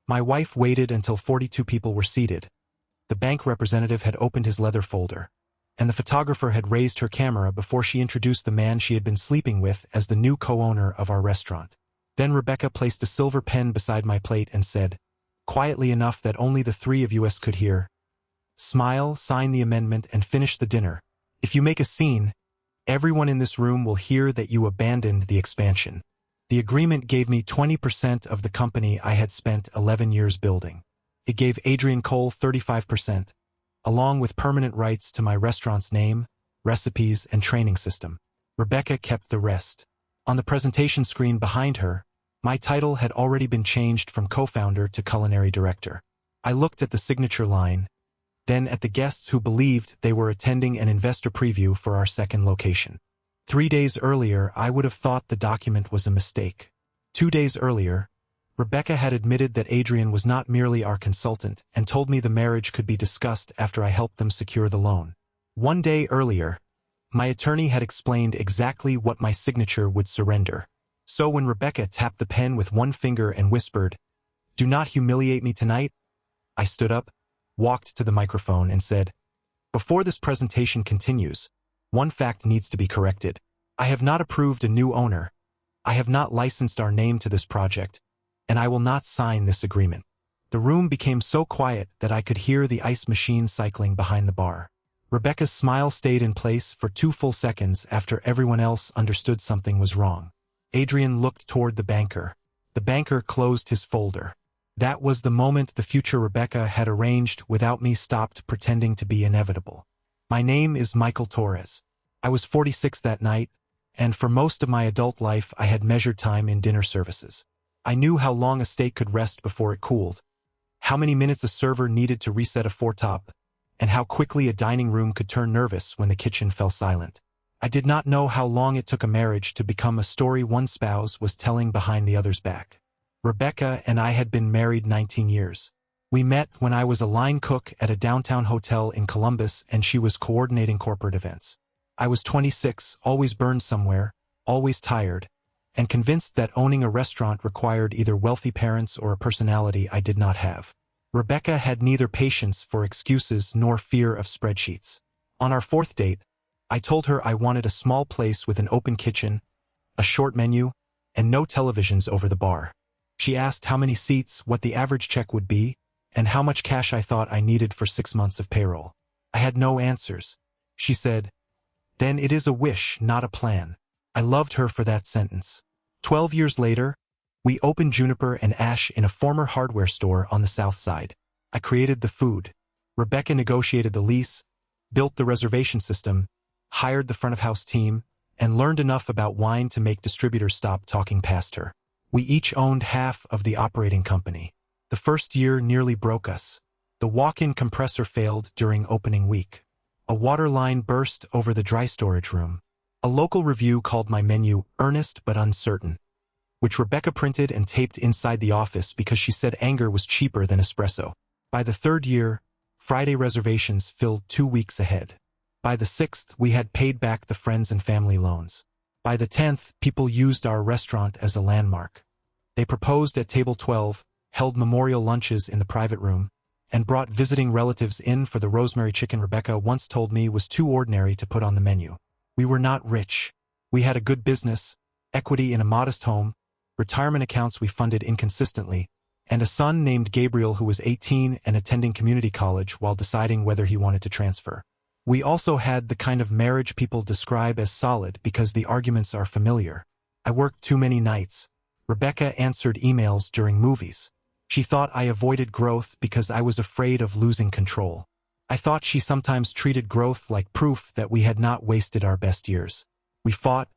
My wife waited until 42 people were seated. The bank representative had opened his leather folder, and the photographer had raised her camera before she introduced the man she had been sleeping with as the new co-owner of our restaurant. Then Rebecca placed a silver pen beside my plate and said, quietly enough that only the three of us could hear, "Smile, sign the amendment, and finish the dinner. If you make a scene, everyone in this room will hear that you abandoned the expansion." The agreement gave me 20% of the company I had spent 11 years building. It gave Adrian Cole 35%, along with permanent rights to my restaurant's name, recipes, and training system. Rebecca kept the rest. On the presentation screen behind her, my title had already been changed from co-founder to culinary director. I looked at the signature line, then at the guests who believed they were attending an investor preview for our second location. 3 days earlier, I would have thought the document was a mistake. 2 days earlier, Rebecca had admitted that Adrian was not merely our consultant and told me the marriage could be discussed after I helped them secure the loan. 1 day earlier, my attorney had explained exactly what my signature would surrender. So when Rebecca tapped the pen with one finger and whispered, "Do not humiliate me tonight," I stood up, walked to the microphone, and said, "Before this presentation continues, one fact needs to be corrected. I have not approved a new owner. I have not licensed our name to this project, and I will not sign this agreement." The room became so quiet that I could hear the ice machine cycling behind the bar. Rebecca's smile stayed in place for 2 full seconds after everyone else understood something was wrong. Adrian looked toward the banker. The banker closed his folder. That was the moment the future Rebecca had arranged without me stopped pretending to be inevitable. My name is Michael Torres. I was 46 that night, and for most of my adult life I had measured time in dinner services. I knew how long a steak could rest before it cooled, how many minutes a server needed to reset a foretop, and how quickly a dining room could turn nervous when the kitchen fell silent. I did not know how long it took a marriage to become a story one spouse was telling behind the other's back. Rebecca and I had been married 19 years. We met when I was a line cook at a downtown hotel in Columbus and she was coordinating corporate events. I was 26, always burned somewhere, always tired, and convinced that owning a restaurant required either wealthy parents or a personality I did not have. Rebecca had neither patience for excuses nor fear of spreadsheets. On our 4th date, I told her I wanted a small place with an open kitchen, a short menu, and no televisions over the bar. She asked how many seats, what the average check would be, and how much cash I thought I needed for 6 months of payroll. I had no answers. She said, "Then it is a wish, not a plan." I loved her for that sentence. 12 years later, we opened Juniper and Ash in a former hardware store on the south side. I created the food. Rebecca negotiated the lease, built the reservation system, hired the front-of-house team, and learned enough about wine to make distributors stop talking past her. We each owned half of the operating company. The first year nearly broke us. The walk-in compressor failed during opening week. A water line burst over the dry storage room. A local review called my menu earnest but uncertain, which Rebecca printed and taped inside the office because she said anger was cheaper than espresso. By the 3rd year, Friday reservations filled 2 weeks ahead. By the 6th, we had paid back the friends and family loans. By the 10th, people used our restaurant as a landmark. They proposed at table 12, held memorial lunches in the private room, and brought visiting relatives in for the rosemary chicken Rebecca once told me was too ordinary to put on the menu. We were not rich. We had a good business, equity in a modest home, retirement accounts we funded inconsistently, and a son named Gabriel who was 18 and attending community college while deciding whether he wanted to transfer. We also had the kind of marriage people describe as solid because the arguments are familiar. I worked too many nights. Rebecca answered emails during movies. She thought I avoided growth because I was afraid of losing control. I thought she sometimes treated growth like proof that we had not wasted our best years. We fought,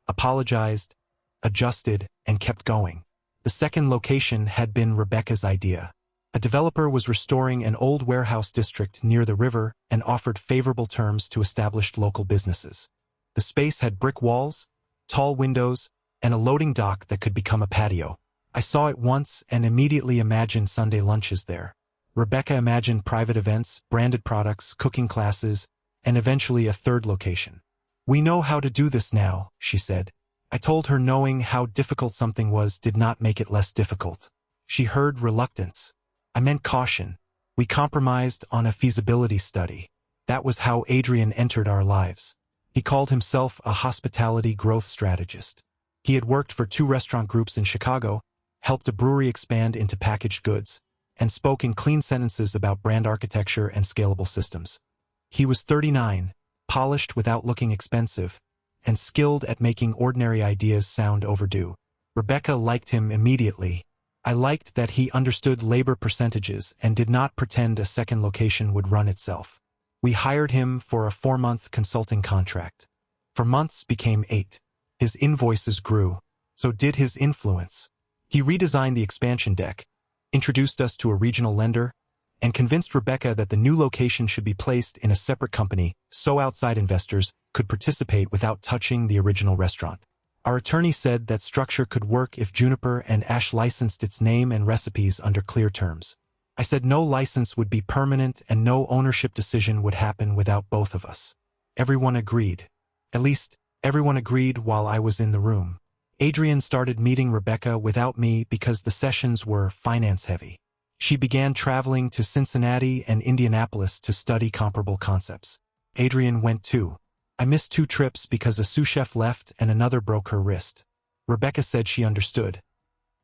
apologized, adjusted, and kept going. The second location had been Rebecca's idea. A developer was restoring an old warehouse district near the river and offered favorable terms to established local businesses. The space had brick walls, tall windows, and a loading dock that could become a patio. I saw it once and immediately imagined Sunday lunches there. Rebecca imagined private events, branded products, cooking classes, and eventually a third location. "We know how to do this now," she said. I told her knowing how difficult something was did not make it less difficult. She heard reluctance. I meant caution. We compromised on a feasibility study. That was how Adrian entered our lives. He called himself a hospitality growth strategist. He had worked for 2 restaurant groups in Chicago, helped a brewery expand into packaged goods, and spoke in clean sentences about brand architecture and scalable systems. He was 39, polished without looking expensive, and skilled at making ordinary ideas sound overdue. Rebecca liked him immediately. I liked that he understood labor percentages and did not pretend a second location would run itself. We hired him for a 4-month consulting contract. For months became 8. His invoices grew. So did his influence. He redesigned the expansion deck, introduced us to a regional lender, and convinced Rebecca that the new location should be placed in a separate company so outside investors could participate without touching the original restaurant. Our attorney said that structure could work if Juniper and Ash licensed its name and recipes under clear terms. I said no license would be permanent and no ownership decision would happen without both of us. Everyone agreed. At least, everyone agreed while I was in the room. Adrian started meeting Rebecca without me because the sessions were finance-heavy. She began traveling to Cincinnati and Indianapolis to study comparable concepts. Adrian went too. I missed 2 trips because a sous chef left and another broke her wrist. Rebecca said she understood.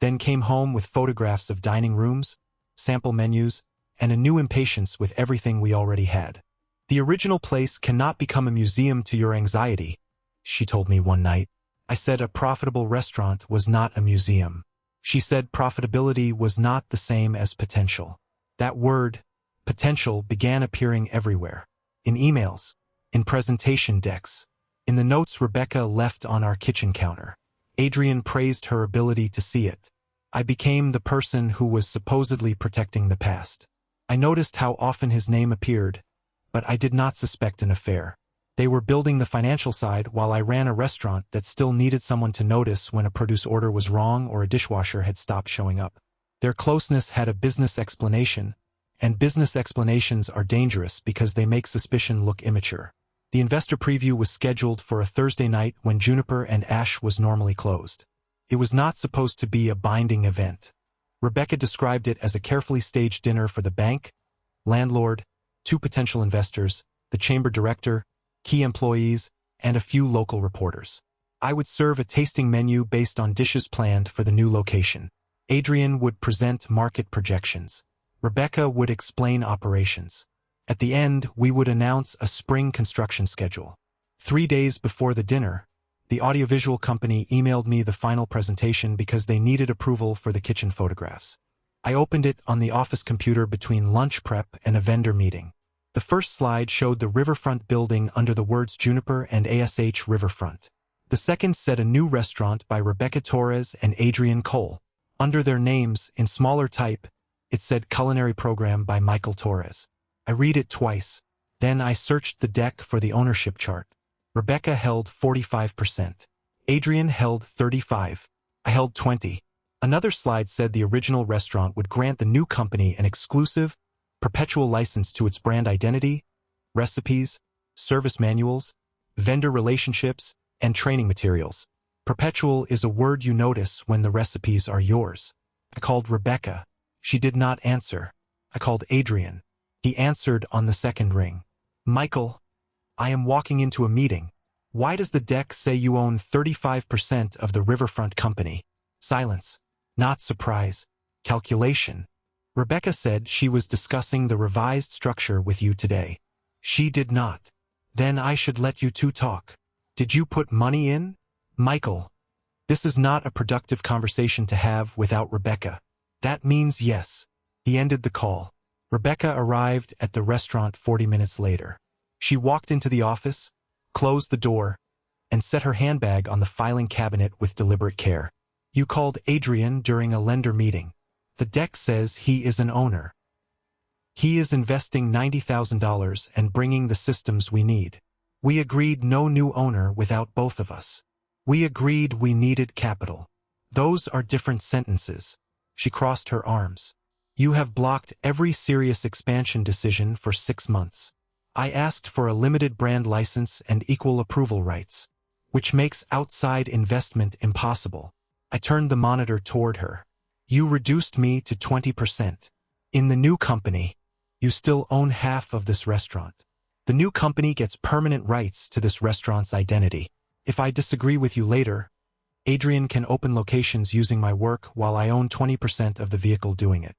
Then came home with photographs of dining rooms, sample menus, and a new impatience with everything we already had. The original place cannot become a museum to your anxiety, she told me one night. I said a profitable restaurant was not a museum. She said profitability was not the same as potential. That word, potential, began appearing everywhere. In emails, in presentation decks, in the notes Rebecca left on our kitchen counter. Adrian praised her ability to see it. I became the person who was supposedly protecting the past. I noticed how often his name appeared, but I did not suspect an affair. They were building the financial side while I ran a restaurant that still needed someone to notice when a produce order was wrong or a dishwasher had stopped showing up. Their closeness had a business explanation, and business explanations are dangerous because they make suspicion look immature. The investor preview was scheduled for a Thursday night when Juniper and Ash was normally closed. It was not supposed to be a binding event. Rebecca described it as a carefully staged dinner for the bank, landlord, 2 potential investors, the chamber director, key employees, and a few local reporters. I would serve a tasting menu based on dishes planned for the new location. Adrian would present market projections. Rebecca would explain operations. At the end, we would announce a spring construction schedule. 3 days before the dinner, the audiovisual company emailed me the final presentation because they needed approval for the kitchen photographs. I opened it on the office computer between lunch prep and a vendor meeting. The first slide showed the riverfront building under the words Juniper and ASH Riverfront. The second said a new restaurant by Rebecca Torres and Adrian Cole. Under their names, in smaller type, it said Culinary Program by Michael Torres. I read it twice. Then I searched the deck for the ownership chart. Rebecca held 45%. Adrian held 35%. I held 20%. Another slide said the original restaurant would grant the new company an exclusive, perpetual license to its brand identity, recipes, service manuals, vendor relationships, and training materials. Perpetual is a word you notice when the recipes are yours. I called Rebecca. She did not answer. I called Adrian. He answered on the second ring. Michael, I am walking into a meeting. Why does the deck say you own 35% of the Riverfront company? Silence. Not surprise. Calculation. Rebecca said she was discussing the revised structure with you today. She did not. Then I should let you 2 talk. Did you put money in? Michael. This is not a productive conversation to have without Rebecca. That means yes. He ended the call. Rebecca arrived at the restaurant 40 minutes later. She walked into the office, closed the door, and set her handbag on the filing cabinet with deliberate care. You called Adrian during a lender meeting. The deck says he is an owner. He is investing $90,000 and bringing the systems we need. We agreed no new owner without both of us. We agreed we needed capital. Those are different sentences. She crossed her arms. You have blocked every serious expansion decision for 6 months. I asked for a limited brand license and equal approval rights, which makes outside investment impossible. I turned the monitor toward her. You reduced me to 20%. In the new company, you still own half of this restaurant. The new company gets permanent rights to this restaurant's identity. If I disagree with you later, Adrian can open locations using my work while I own 20% of the vehicle doing it.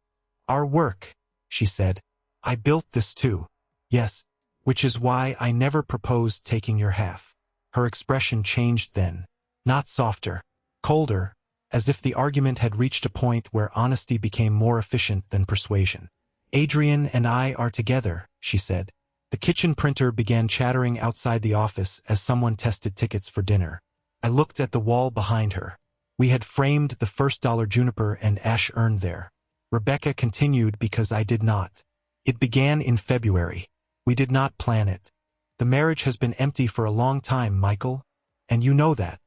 Our work, she said. I built this too. Yes, which is why I never proposed taking your half. Her expression changed then. Not softer, colder, as if the argument had reached a point where honesty became more efficient than persuasion. Adrian and I are together, she said. The kitchen printer began chattering outside the office as someone tested tickets for dinner. I looked at the wall behind her. We had framed the first Juniper and Ash earned there. Rebecca continued because I did not. It began in February. We did not plan it. The marriage has been empty for a long time, Michael, and you know that.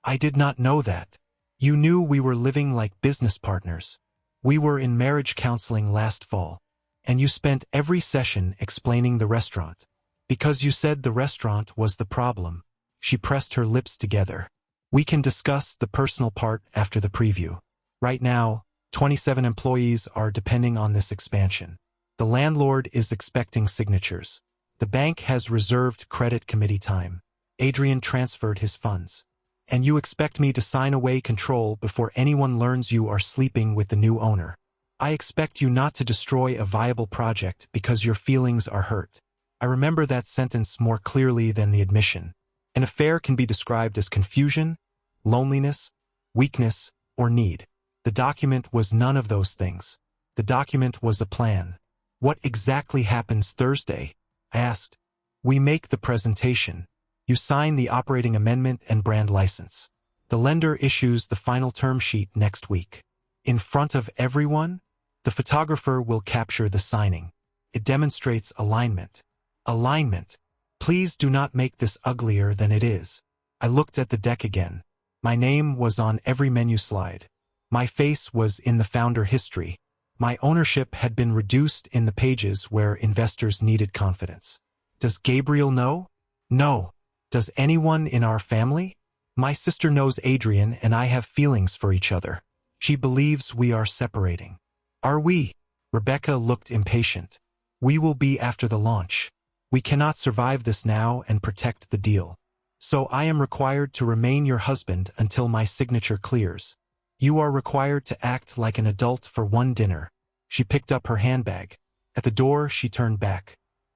I did not know that. You knew we were living like business partners. We were in marriage counseling last fall, and you spent every session explaining the restaurant. Because you said the restaurant was the problem. She pressed her lips together. We can discuss the personal part after the preview. Right now, 27 employees are depending on this expansion. The landlord is expecting signatures. The bank has reserved credit committee time. Adrian transferred his funds. And you expect me to sign away control before anyone learns you are sleeping with the new owner. I expect you not to destroy a viable project because your feelings are hurt. I remember that sentence more clearly than the admission. An affair can be described as confusion, loneliness, weakness, or need. The document was none of those things. The document was a plan. What exactly happens Thursday? I asked. We make the presentation. You sign the operating amendment and brand license. The lender issues the final term sheet next week. In front of everyone, the photographer will capture the signing. It demonstrates alignment. Alignment. Please do not make this uglier than it is. I looked at the deck again. My name was on every menu slide. My face was in the founder history. My ownership had been reduced in the pages where investors needed confidence. Does Gabriel know? No. Does anyone in our family? My sister knows Adrian and I have feelings for each other. She believes we are separating. Are we? Rebecca looked impatient. We will be after the launch. We cannot survive this now and protect the deal. So I am required to remain your husband until my signature clears. You are required to act like an adult for one dinner. She picked up her handbag. At the door, she turned back.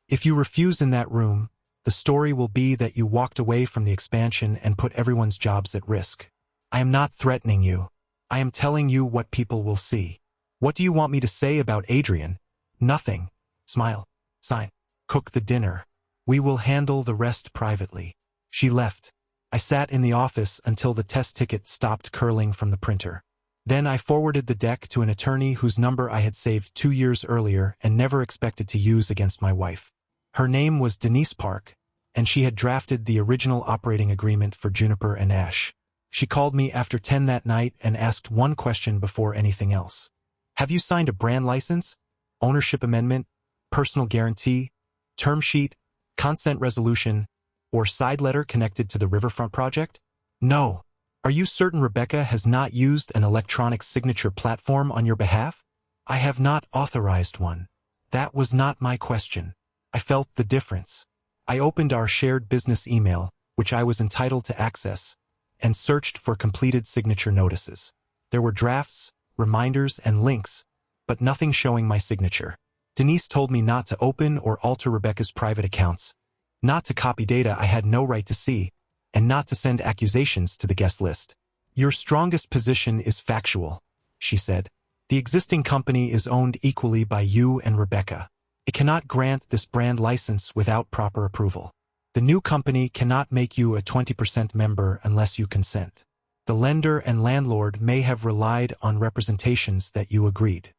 If you refuse in that room, the story will be that you walked away from the expansion and put everyone's jobs at risk. I am not threatening you. I am telling you what people will see. What do you want me to say about Adrian? Nothing. Smile. Sign. Cook the dinner. We will handle the rest privately. She left. I sat in the office until the test ticket stopped curling from the printer. Then I forwarded the deck to an attorney whose number I had saved 2 years earlier and never expected to use against my wife. Her name was Denise Park, and she had drafted the original operating agreement for Juniper and Ash. She called me after 10 that night and asked one question before anything else. Have you signed a brand license, ownership amendment, personal guarantee, term sheet, consent resolution, or side letter connected to the Riverfront project? No. Are you certain Rebecca has not used an electronic signature platform on your behalf? I have not authorized one. That was not my question. I felt the difference. I opened our shared business email, which I was entitled to access, and searched for completed signature notices. There were drafts, reminders, and links, but nothing showing my signature. Denise told me not to open or alter Rebecca's private accounts, not to copy data I had no right to see, and not to send accusations to the guest list. Your strongest position is factual, she said. The existing company is owned equally by you and Rebecca. It cannot grant this brand license without proper approval. The new company cannot make you a 20% member unless you consent. The lender and landlord may have relied on representations that you agreed.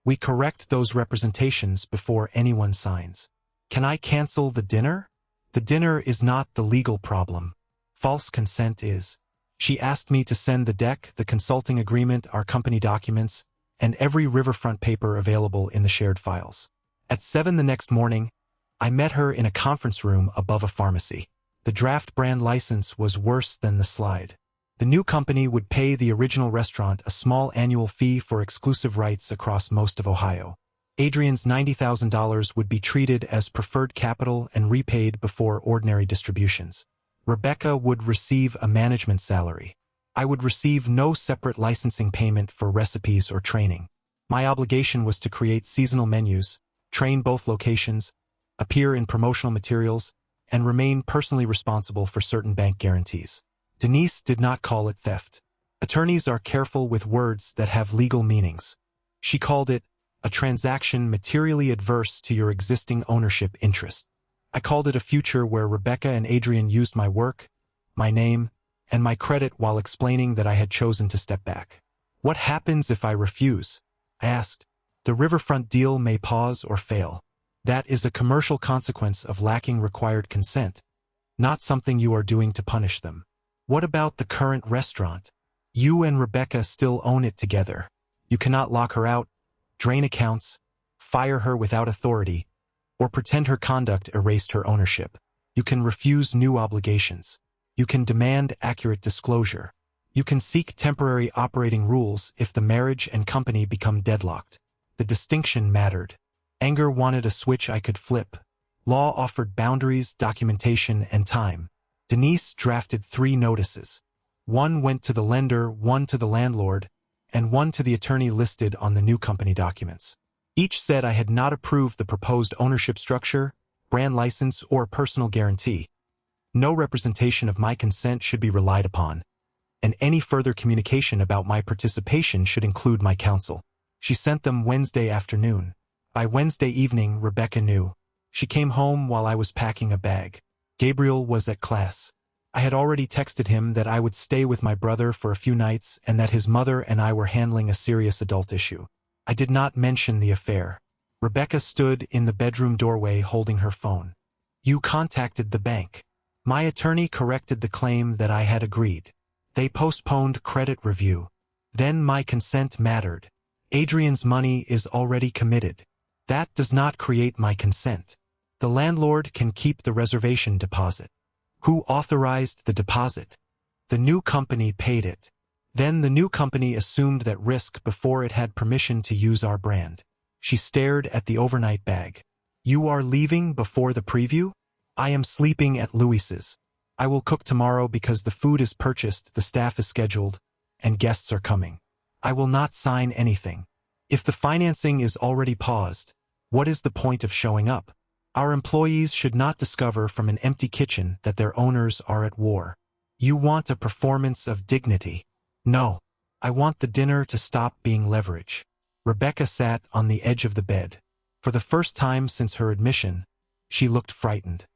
We correct those representations before anyone signs. Can I cancel the dinner? The dinner is not the legal problem. False consent is. She asked me to send the deck, the consulting agreement, our company documents, and every Riverfront paper available in the shared files. At 7 the next morning, I met her in a conference room above a pharmacy. The draft brand license was worse than the slide. The new company would pay the original restaurant a small annual fee for exclusive rights across most of Ohio. Adrian's $90,000 would be treated as preferred capital and repaid before ordinary distributions. Rebecca would receive a management salary. I would receive no separate licensing payment for recipes or training. My obligation was to create seasonal menus, train both locations, appear in promotional materials, and remain personally responsible for certain bank guarantees. Denise did not call it theft. Attorneys are careful with words that have legal meanings. She called it a transaction materially adverse to your existing ownership interest. I called it a future where Rebecca and Adrian used my work, my name, and my credit while explaining that I had chosen to step back. What happens if I refuse? I asked. The riverfront deal may pause or fail. That is a commercial consequence of lacking required consent, not something you are doing to punish them. What about the current restaurant? You and Rebecca still own it together. You cannot lock her out, drain accounts, fire her without authority, or pretend her conduct erased her ownership. You can refuse new obligations. You can demand accurate disclosure. You can seek temporary operating rules if the marriage and company become deadlocked. The distinction mattered. Anger wanted a switch I could flip. Law offered boundaries, documentation, and time. Denise drafted 3 notices. One went to the lender, one to the landlord, and one to the attorney listed on the new company documents. Each said I had not approved the proposed ownership structure, brand license, or personal guarantee. No representation of my consent should be relied upon, and any further communication about my participation should include my counsel. She sent them Wednesday afternoon. By Wednesday evening, Rebecca knew. She came home while I was packing a bag. Gabriel was at class. I had already texted him that I would stay with my brother for a few nights and that his mother and I were handling a serious adult issue. I did not mention the affair. Rebecca stood in the bedroom doorway holding her phone. You contacted the bank. My attorney corrected the claim that I had agreed. They postponed credit review. Then my consent mattered. Adrian's money is already committed. That does not create my consent. The landlord can keep the reservation deposit. Who authorized the deposit? The new company paid it. Then the new company assumed that risk before it had permission to use our brand. She stared at the overnight bag. You are leaving before the preview? I am sleeping at Louis's. I will cook tomorrow because the food is purchased, the staff is scheduled, and guests are coming. I will not sign anything. If the financing is already paused, what is the point of showing up? Our employees should not discover from an empty kitchen that their owners are at war. You want a performance of dignity. No, I want the dinner to stop being leverage. Rebecca sat on the edge of the bed. For the first time since her admission, she looked frightened.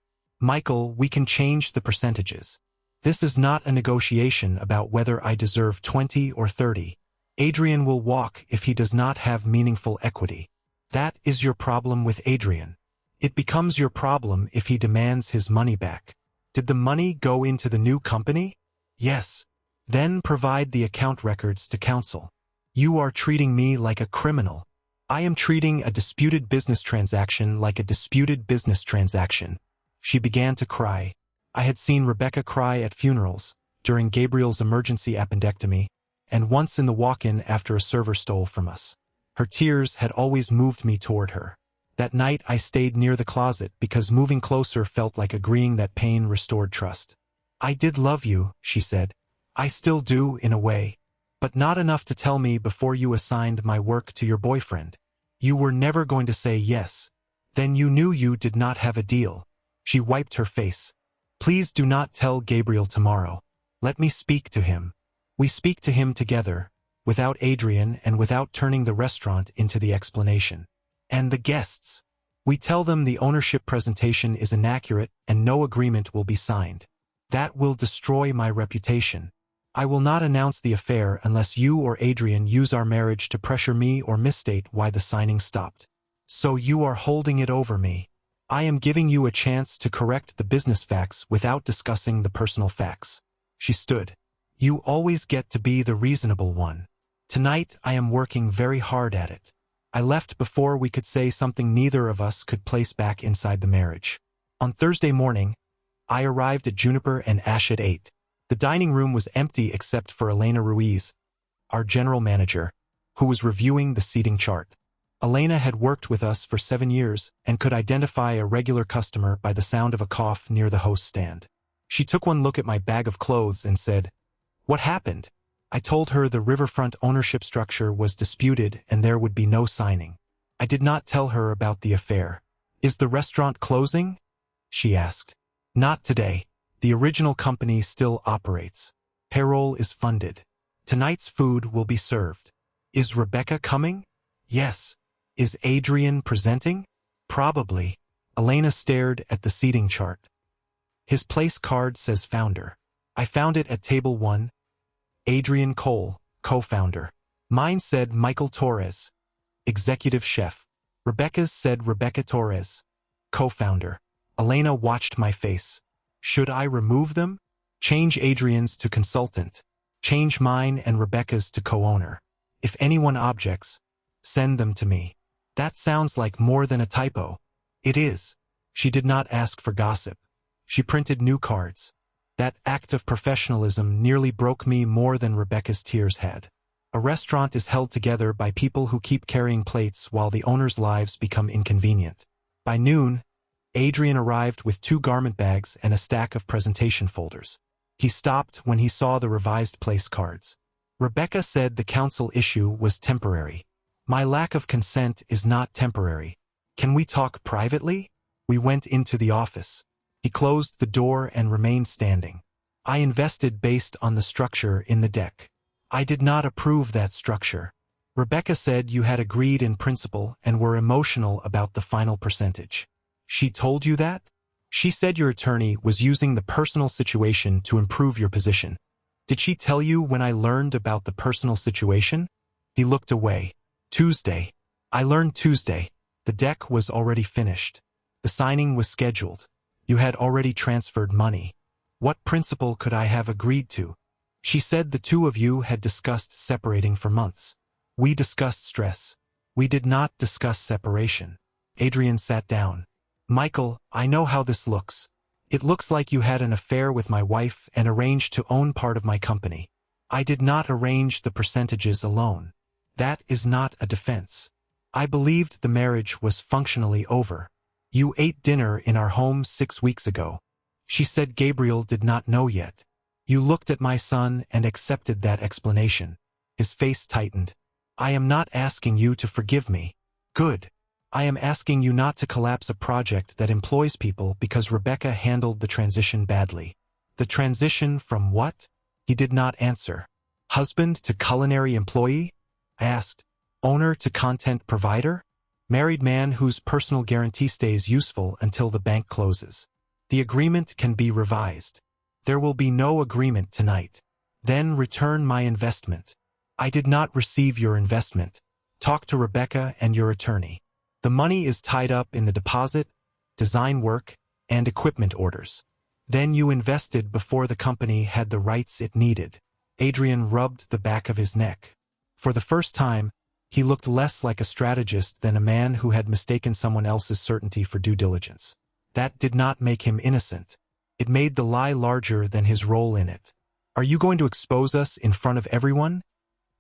Michael, we can change the percentages. This is not a negotiation about whether I deserve 20 or 30. Adrian will walk if he does not have meaningful equity. That is your problem with Adrian. It becomes your problem if he demands his money back. Did the money go into the new company? Yes. Then provide the account records to counsel. You are treating me like a criminal. I am treating a disputed business transaction like a disputed business transaction. She began to cry. I had seen Rebecca cry at funerals, during Gabriel's emergency appendectomy, and once in the walk-in after a server stole from us. Her tears had always moved me toward her. That night I stayed near the closet because moving closer felt like agreeing that pain restored trust. I did love you, she said. I still do, in a way. But not enough to tell me before you assigned my work to your boyfriend. You were never going to say yes. Then you knew you did not have a deal. She wiped her face. Please do not tell Gabriel tomorrow. Let me speak to him. We speak to him together, without Adrian and without turning the restaurant into the explanation. And the guests. We tell them the ownership presentation is inaccurate and no agreement will be signed. That will destroy my reputation. I will not announce the affair unless you or Adrian use our marriage to pressure me or misstate why the signing stopped. So you are holding it over me. I am giving you a chance to correct the business facts without discussing the personal facts. She stood. You always get to be the reasonable one. Tonight I am working very hard at it. I left before we could say something neither of us could place back inside the marriage. On Thursday morning, I arrived at Juniper and Ash at 8. The dining room was empty except for Elena Ruiz, our general manager, who was reviewing the seating chart. Elena had worked with us for 7 years and could identify a regular customer by the sound of a cough near the host stand. She took one look at my bag of clothes and said, "What happened?" I told her the riverfront ownership structure was disputed and there would be no signing. I did not tell her about the affair. "Is the restaurant closing?" she asked. "Not today. The original company still operates. Payroll is funded. Tonight's food will be served." "Is Rebecca coming?" "Yes." "Is Adrian presenting?" "Probably." Elena stared at the seating chart. "His place card says founder. I found it at table 1. Adrian Cole, co-founder. Mine said Michael Torres, executive chef. Rebecca's said Rebecca Torres, co-founder." Elena watched my face. "Should I remove them? Change Adrian's to consultant. Change mine and Rebecca's to co-owner. If anyone objects, send them to me." "That sounds like more than a typo." "It is." She did not ask for gossip. She printed new cards. That act of professionalism nearly broke me more than Rebecca's tears had. A restaurant is held together by people who keep carrying plates while the owners' lives become inconvenient. By noon, Adrian arrived with 2 garment bags and a stack of presentation folders. He stopped when he saw the revised place cards. "Rebecca said the council issue was temporary. My lack of consent is not temporary. Can we talk privately?" We went into the office. He closed the door and remained standing. "I invested based on the structure in the deck. I did not approve that structure. Rebecca said you had agreed in principle and were emotional about the final percentage." "She told you that?" "She said your attorney was using the personal situation to improve your position." "Did she tell you when I learned about the personal situation?" He looked away. "Tuesday. I learned Tuesday. The deck was already finished. The signing was scheduled. You had already transferred money. What principle could I have agreed to?" "She said the 2 of you had discussed separating for months." "We discussed stress. We did not discuss separation." Adrian sat down. "Michael, I know how this looks. It looks like you had an affair with my wife and arranged to own part of my company. I did not arrange the percentages alone. That is not a defense. I believed the marriage was functionally over. You ate dinner in our home 6 weeks ago. She said Gabriel did not know yet. You looked at my son and accepted that explanation." His face tightened. "I am not asking you to forgive me." "Good. I am asking you not to collapse a project that employs people because Rebecca handled the transition badly." "The transition from what?" He did not answer. "Husband to culinary employee?" I asked. "Owner to content provider? Married man whose personal guarantee stays useful until the bank closes. The agreement can be revised." "There will be no agreement tonight." "Then return my investment." "I did not receive your investment. Talk to Rebecca and your attorney. The money is tied up in the deposit, design work, and equipment orders. Then you invested before the company had the rights it needed." Adrian rubbed the back of his neck. For the first time, he looked less like a strategist than a man who had mistaken someone else's certainty for due diligence. That did not make him innocent. It made the lie larger than his role in it. "Are you going to expose us in front of everyone?"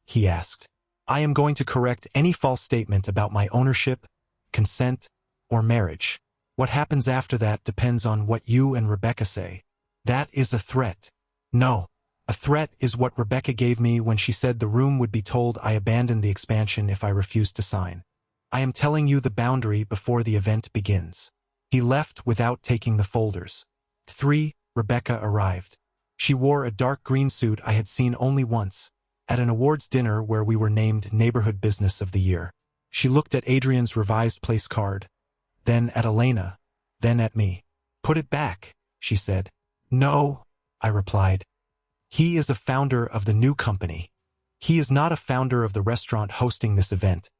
he asked. "I am going to correct any false statement about my ownership, consent, or marriage. What happens after that depends on what you and Rebecca say." "That is a threat." "No. A threat is what Rebecca gave me when she said the room would be told I abandoned the expansion if I refused to sign. I am telling you the boundary before the event begins." He left without taking the folders. 3. Rebecca arrived. She wore a dark green suit I had seen only once, at an awards dinner where we were named Neighborhood Business of the Year. She looked at Adrian's revised place card, then at Elena, then at me. "Put it back," she said. "No," I replied. "He is a founder of the new company. He is not a founder of the restaurant hosting this event,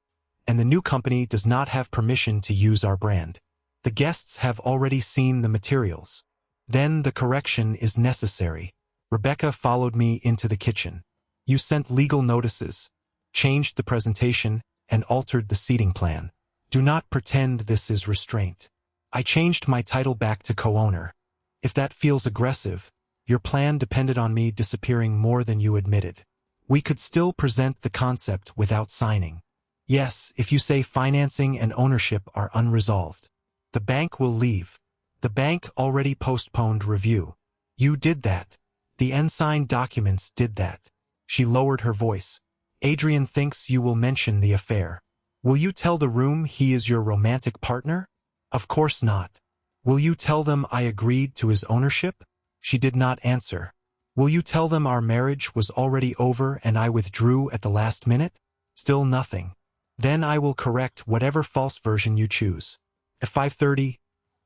and the new company does not have permission to use our brand. The guests have already seen the materials." "Then the correction is necessary." Rebecca followed me into the kitchen. "You sent legal notices, changed the presentation, and altered the seating plan. Do not pretend this is restraint. I changed my title back to co-owner. If that feels aggressive, Your plan depended on me disappearing more than you admitted. We could still present the concept without signing. Yes, if you say financing and ownership are unresolved. The bank will leave. The bank already postponed review. You did that. The unsigned documents did that. She lowered her voice. Adrian thinks you will mention the affair. Will you tell the room he is your romantic partner? Of course not. Will you tell them I agreed to his ownership? She did not answer. Will you tell them our marriage was already over and I withdrew at the last minute? Still nothing. Then I will correct whatever false version you choose. At 5:30,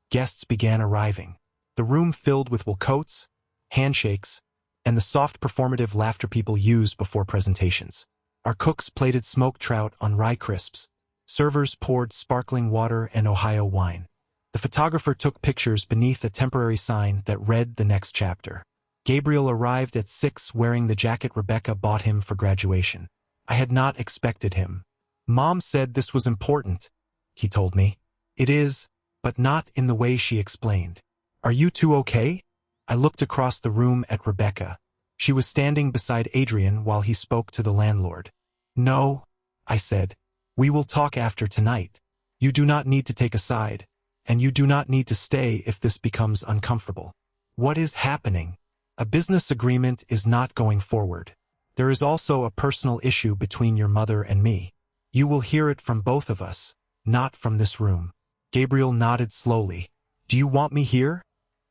guests began arriving. The room filled with coats, handshakes, and the soft performative laughter people use before presentations. Our cooks plated smoked trout on rye crisps. Servers poured sparkling water and Ohio wine. The photographer took pictures beneath a temporary sign that read the next chapter. Gabriel arrived at 6 wearing the jacket Rebecca bought him for graduation. I had not expected him. Mom said this was important, he told me. It is, but not in the way she explained. Are you two okay? I looked across the room at Rebecca. She was standing beside Adrian while he spoke to the landlord. No, I said. We will talk after tonight. You do not need to take a side, and you do not need to stay if this becomes uncomfortable. What is happening? A business agreement is not going forward. There is also a personal issue between your mother and me. You will hear it from both of us, not from this room. Gabriel nodded slowly. Do you want me here?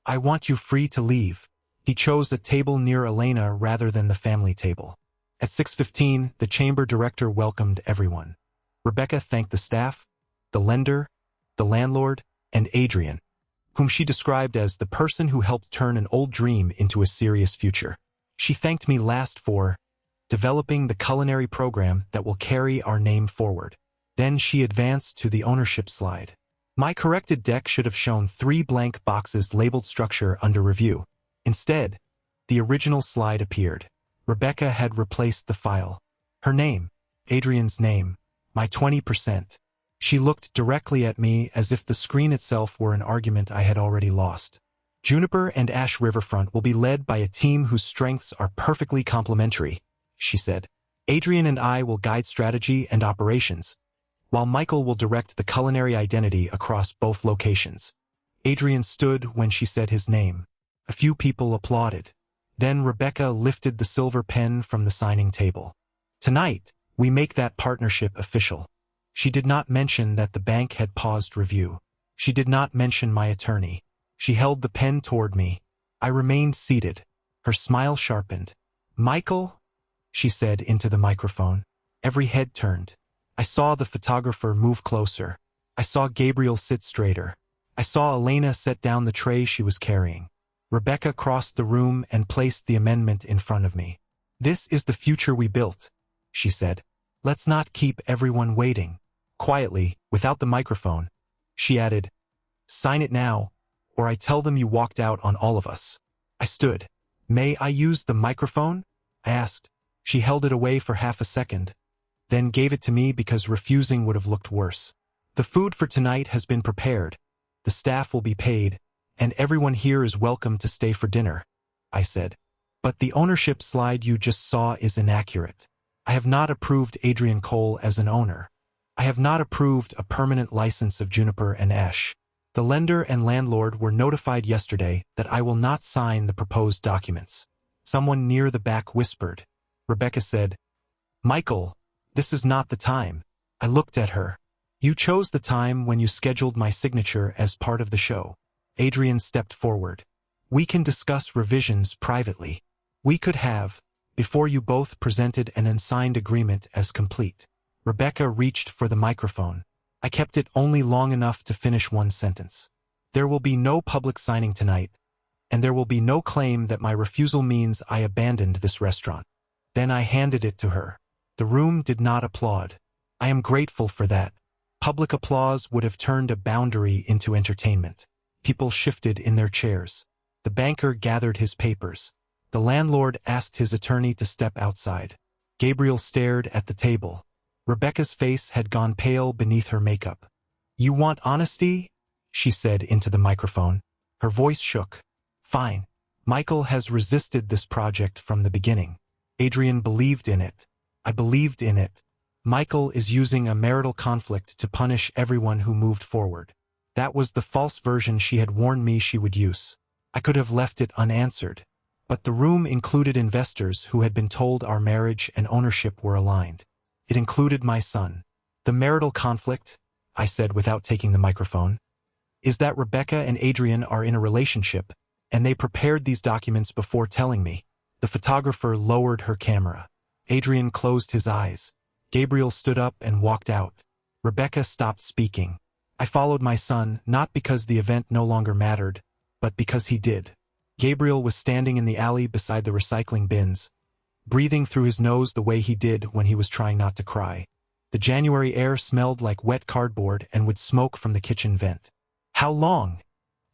I want you free to leave. He chose a table near Elena rather than the family table. At 6:15, the chamber director welcomed everyone. Rebecca thanked the staff, the lender, the landlord, and Adrian, whom she described as the person who helped turn an old dream into a serious future. She thanked me last for developing the culinary program that will carry our name forward. Then she advanced to the ownership slide. My corrected deck should have shown 3 blank boxes labeled structure under review. Instead, the original slide appeared. Rebecca had replaced the file. Her name, Adrian's name, my 20%. She looked directly at me as if the screen itself were an argument I had already lost. Juniper and Ash Riverfront will be led by a team whose strengths are perfectly complementary, she said. Adrian and I will guide strategy and operations, while Michael will direct the culinary identity across both locations. Adrian stood when she said his name. A few people applauded. Then Rebecca lifted the silver pen from the signing table. Tonight, we make that partnership official. She did not mention that the bank had paused review. She did not mention my attorney. She held the pen toward me. I remained seated. Her smile sharpened. Michael, she said into the microphone. Every head turned. I saw the photographer move closer. I saw Gabriel sit straighter. I saw Elena set down the tray she was carrying. Rebecca crossed the room and placed the amendment in front of me. This is the future we built, she said. Let's not keep everyone waiting. Quietly, without the microphone, she added, sign it now, or I tell them you walked out on all of us. I stood. May I use the microphone? I asked. She held it away for half a second, then gave it to me because refusing would have looked worse. The food for tonight has been prepared. The staff will be paid, and everyone here is welcome to stay for dinner, I said. But the ownership slide you just saw is inaccurate. I have not approved Adrian Cole as an owner. I have not approved a permanent license of Juniper and Ash. The lender and landlord were notified yesterday that I will not sign the proposed documents. Someone near the back whispered. Rebecca said, Michael, this is not the time. I looked at her. You chose the time when you scheduled my signature as part of the show. Adrian stepped forward. We can discuss revisions privately. We could have, before you both presented an unsigned agreement as complete. Rebecca reached for the microphone. I kept it only long enough to finish one sentence. There will be no public signing tonight, and there will be no claim that my refusal means I abandoned this restaurant. Then I handed it to her. The room did not applaud. I am grateful for that. Public applause would have turned a boundary into entertainment. People shifted in their chairs. The banker gathered his papers. The landlord asked his attorney to step outside. Gabriel stared at the table. Rebecca's face had gone pale beneath her makeup. You want honesty? She said into the microphone. Her voice shook. Fine. Michael has resisted this project from the beginning. Adrian believed in it. I believed in it. Michael is using a marital conflict to punish everyone who moved forward. That was the false version she had warned me she would use. I could have left it unanswered. But the room included investors who had been told our marriage and ownership were aligned. It included my son. The marital conflict, I said without taking the microphone, is that Rebecca and Adrian are in a relationship, and they prepared these documents before telling me. The photographer lowered her camera. Adrian closed his eyes. Gabriel stood up and walked out. Rebecca stopped speaking. I followed my son, not because the event no longer mattered, but because he did. Gabriel was standing in the alley beside the recycling bins, breathing through his nose the way he did when he was trying not to cry. The January air smelled like wet cardboard and would smoke from the kitchen vent. "How long?"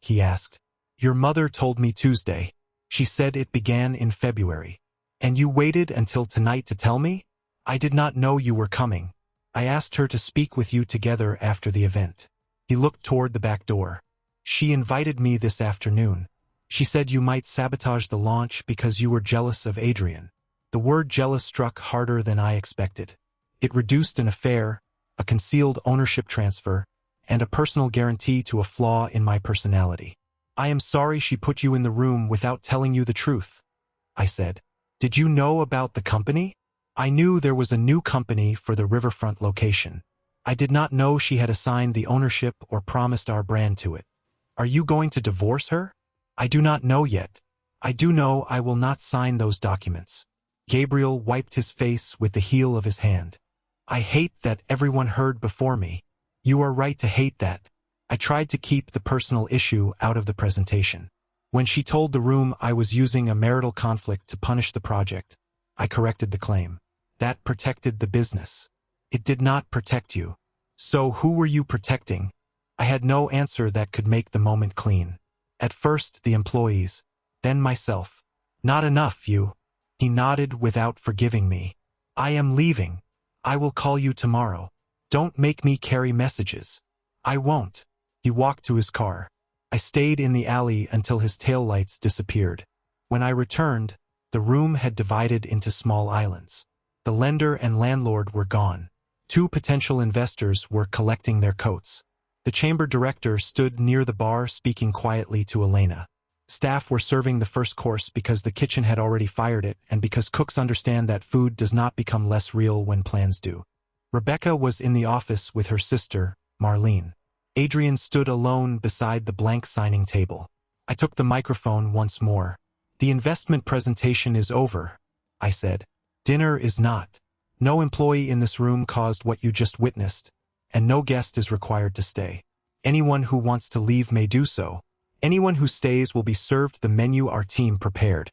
he asked. "Your mother told me Tuesday. She said it began in February. And you waited until tonight to tell me? I did not know you were coming. I asked her to speak with you together after the event." He looked toward the back door. "She invited me this afternoon. She said you might sabotage the launch because you were jealous of Adrian." The word jealous struck harder than I expected. It reduced an affair, a concealed ownership transfer, and a personal guarantee to a flaw in my personality. "I am sorry she put you in the room without telling you the truth," I said. "Did you know about the company?" I knew there was a new company for the riverfront location. I did not know she had assigned the ownership or promised our brand to it. "Are you going to divorce her?" "I do not know yet. I do know I will not sign those documents." Gabriel wiped his face with the heel of his hand. "I hate that everyone heard before me." "You are right to hate that." I tried to keep the personal issue out of the presentation. When she told the room I was using a marital conflict to punish the project, I corrected the claim. That protected the business. It did not protect you. So who were you protecting? I had no answer that could make the moment clean. At first the employees, then myself. "Not enough, you." He nodded without forgiving me. "I am leaving. I will call you tomorrow. Don't make me carry messages." "I won't." He walked to his car. I stayed in the alley until his taillights disappeared. When I returned, the room had divided into small islands. The lender and landlord were gone. 2 potential investors were collecting their coats. The chamber director stood near the bar speaking quietly to Elena. Staff were serving the first course because the kitchen had already fired it and because cooks understand that food does not become less real when plans do. Rebecca was in the office with her sister, Marlene. Adrian stood alone beside the blank signing table. I took the microphone once more. "The investment presentation is over," I said. "Dinner is not. No employee in this room caused what you just witnessed, and no guest is required to stay. Anyone who wants to leave may do so. Anyone who stays will be served the menu our team prepared,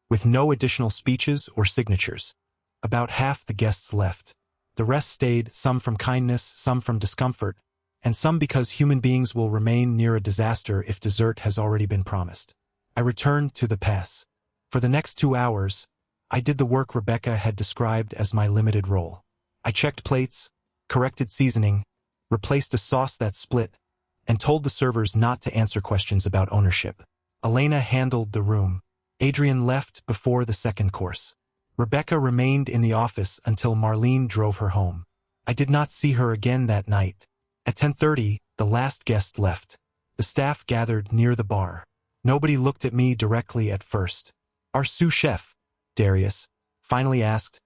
with no additional speeches or signatures." About half the guests left. The rest stayed, some from kindness, some from discomfort, and some because human beings will remain near a disaster if dessert has already been promised. I returned to the pass. For the next 2 hours, I did the work Rebecca had described as my limited role. I checked plates, corrected seasoning, replaced a sauce that split, and told the servers not to answer questions about ownership. Elena handled the room. Adrian left before the second course. Rebecca remained in the office until Marlene drove her home. I did not see her again that night. At 10:30, the last guest left. The staff gathered near the bar. Nobody looked at me directly at first. "Our sous chef," Darius finally asked,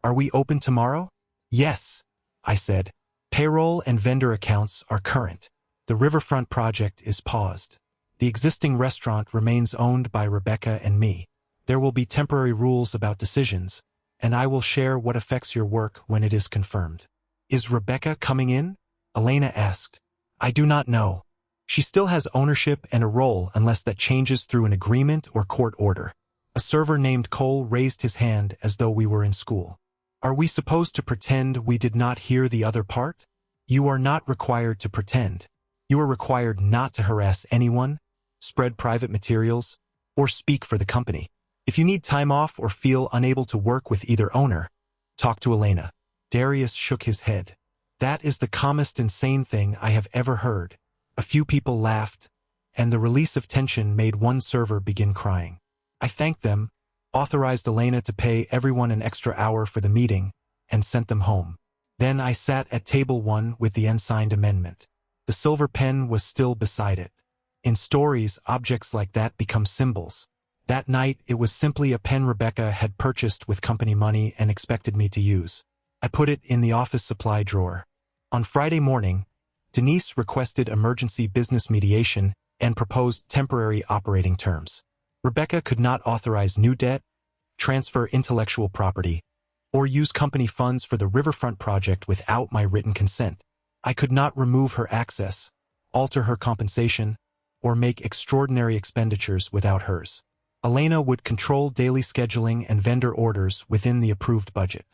"are we open tomorrow?" "Yes," I said. "Payroll and vendor accounts are current. The riverfront project is paused. The existing restaurant remains owned by Rebecca and me. There will be temporary rules about decisions, and I will share what affects your work when it is confirmed." "Is Rebecca coming in?" Elena asked. "I do not know. She still has ownership and a role unless that changes through an agreement or court order." A server named Cole raised his hand as though we were in school. "Are we supposed to pretend we did not hear the other part?" "You are not required to pretend. You are required not to harass anyone, spread private materials, or speak for the company. If you need time off or feel unable to work with either owner, talk to Elena." Darius shook his head. "That is the calmest insane thing I have ever heard." A few people laughed, and the release of tension made one server begin crying. I thanked them, authorized Elena to pay everyone an extra hour for the meeting, and sent them home. Then I sat at table 1 with the unsigned amendment. The silver pen was still beside it. In stories, objects like that become symbols. That night, it was simply a pen Rebecca had purchased with company money and expected me to use. I put it in the office supply drawer. On Friday morning, Denise requested emergency business mediation and proposed temporary operating terms. Rebecca could not authorize new debt, transfer intellectual property, or use company funds for the riverfront project without my written consent. I could not remove her access, alter her compensation, or make extraordinary expenditures without hers. Elena would control daily scheduling and vendor orders within the approved budget.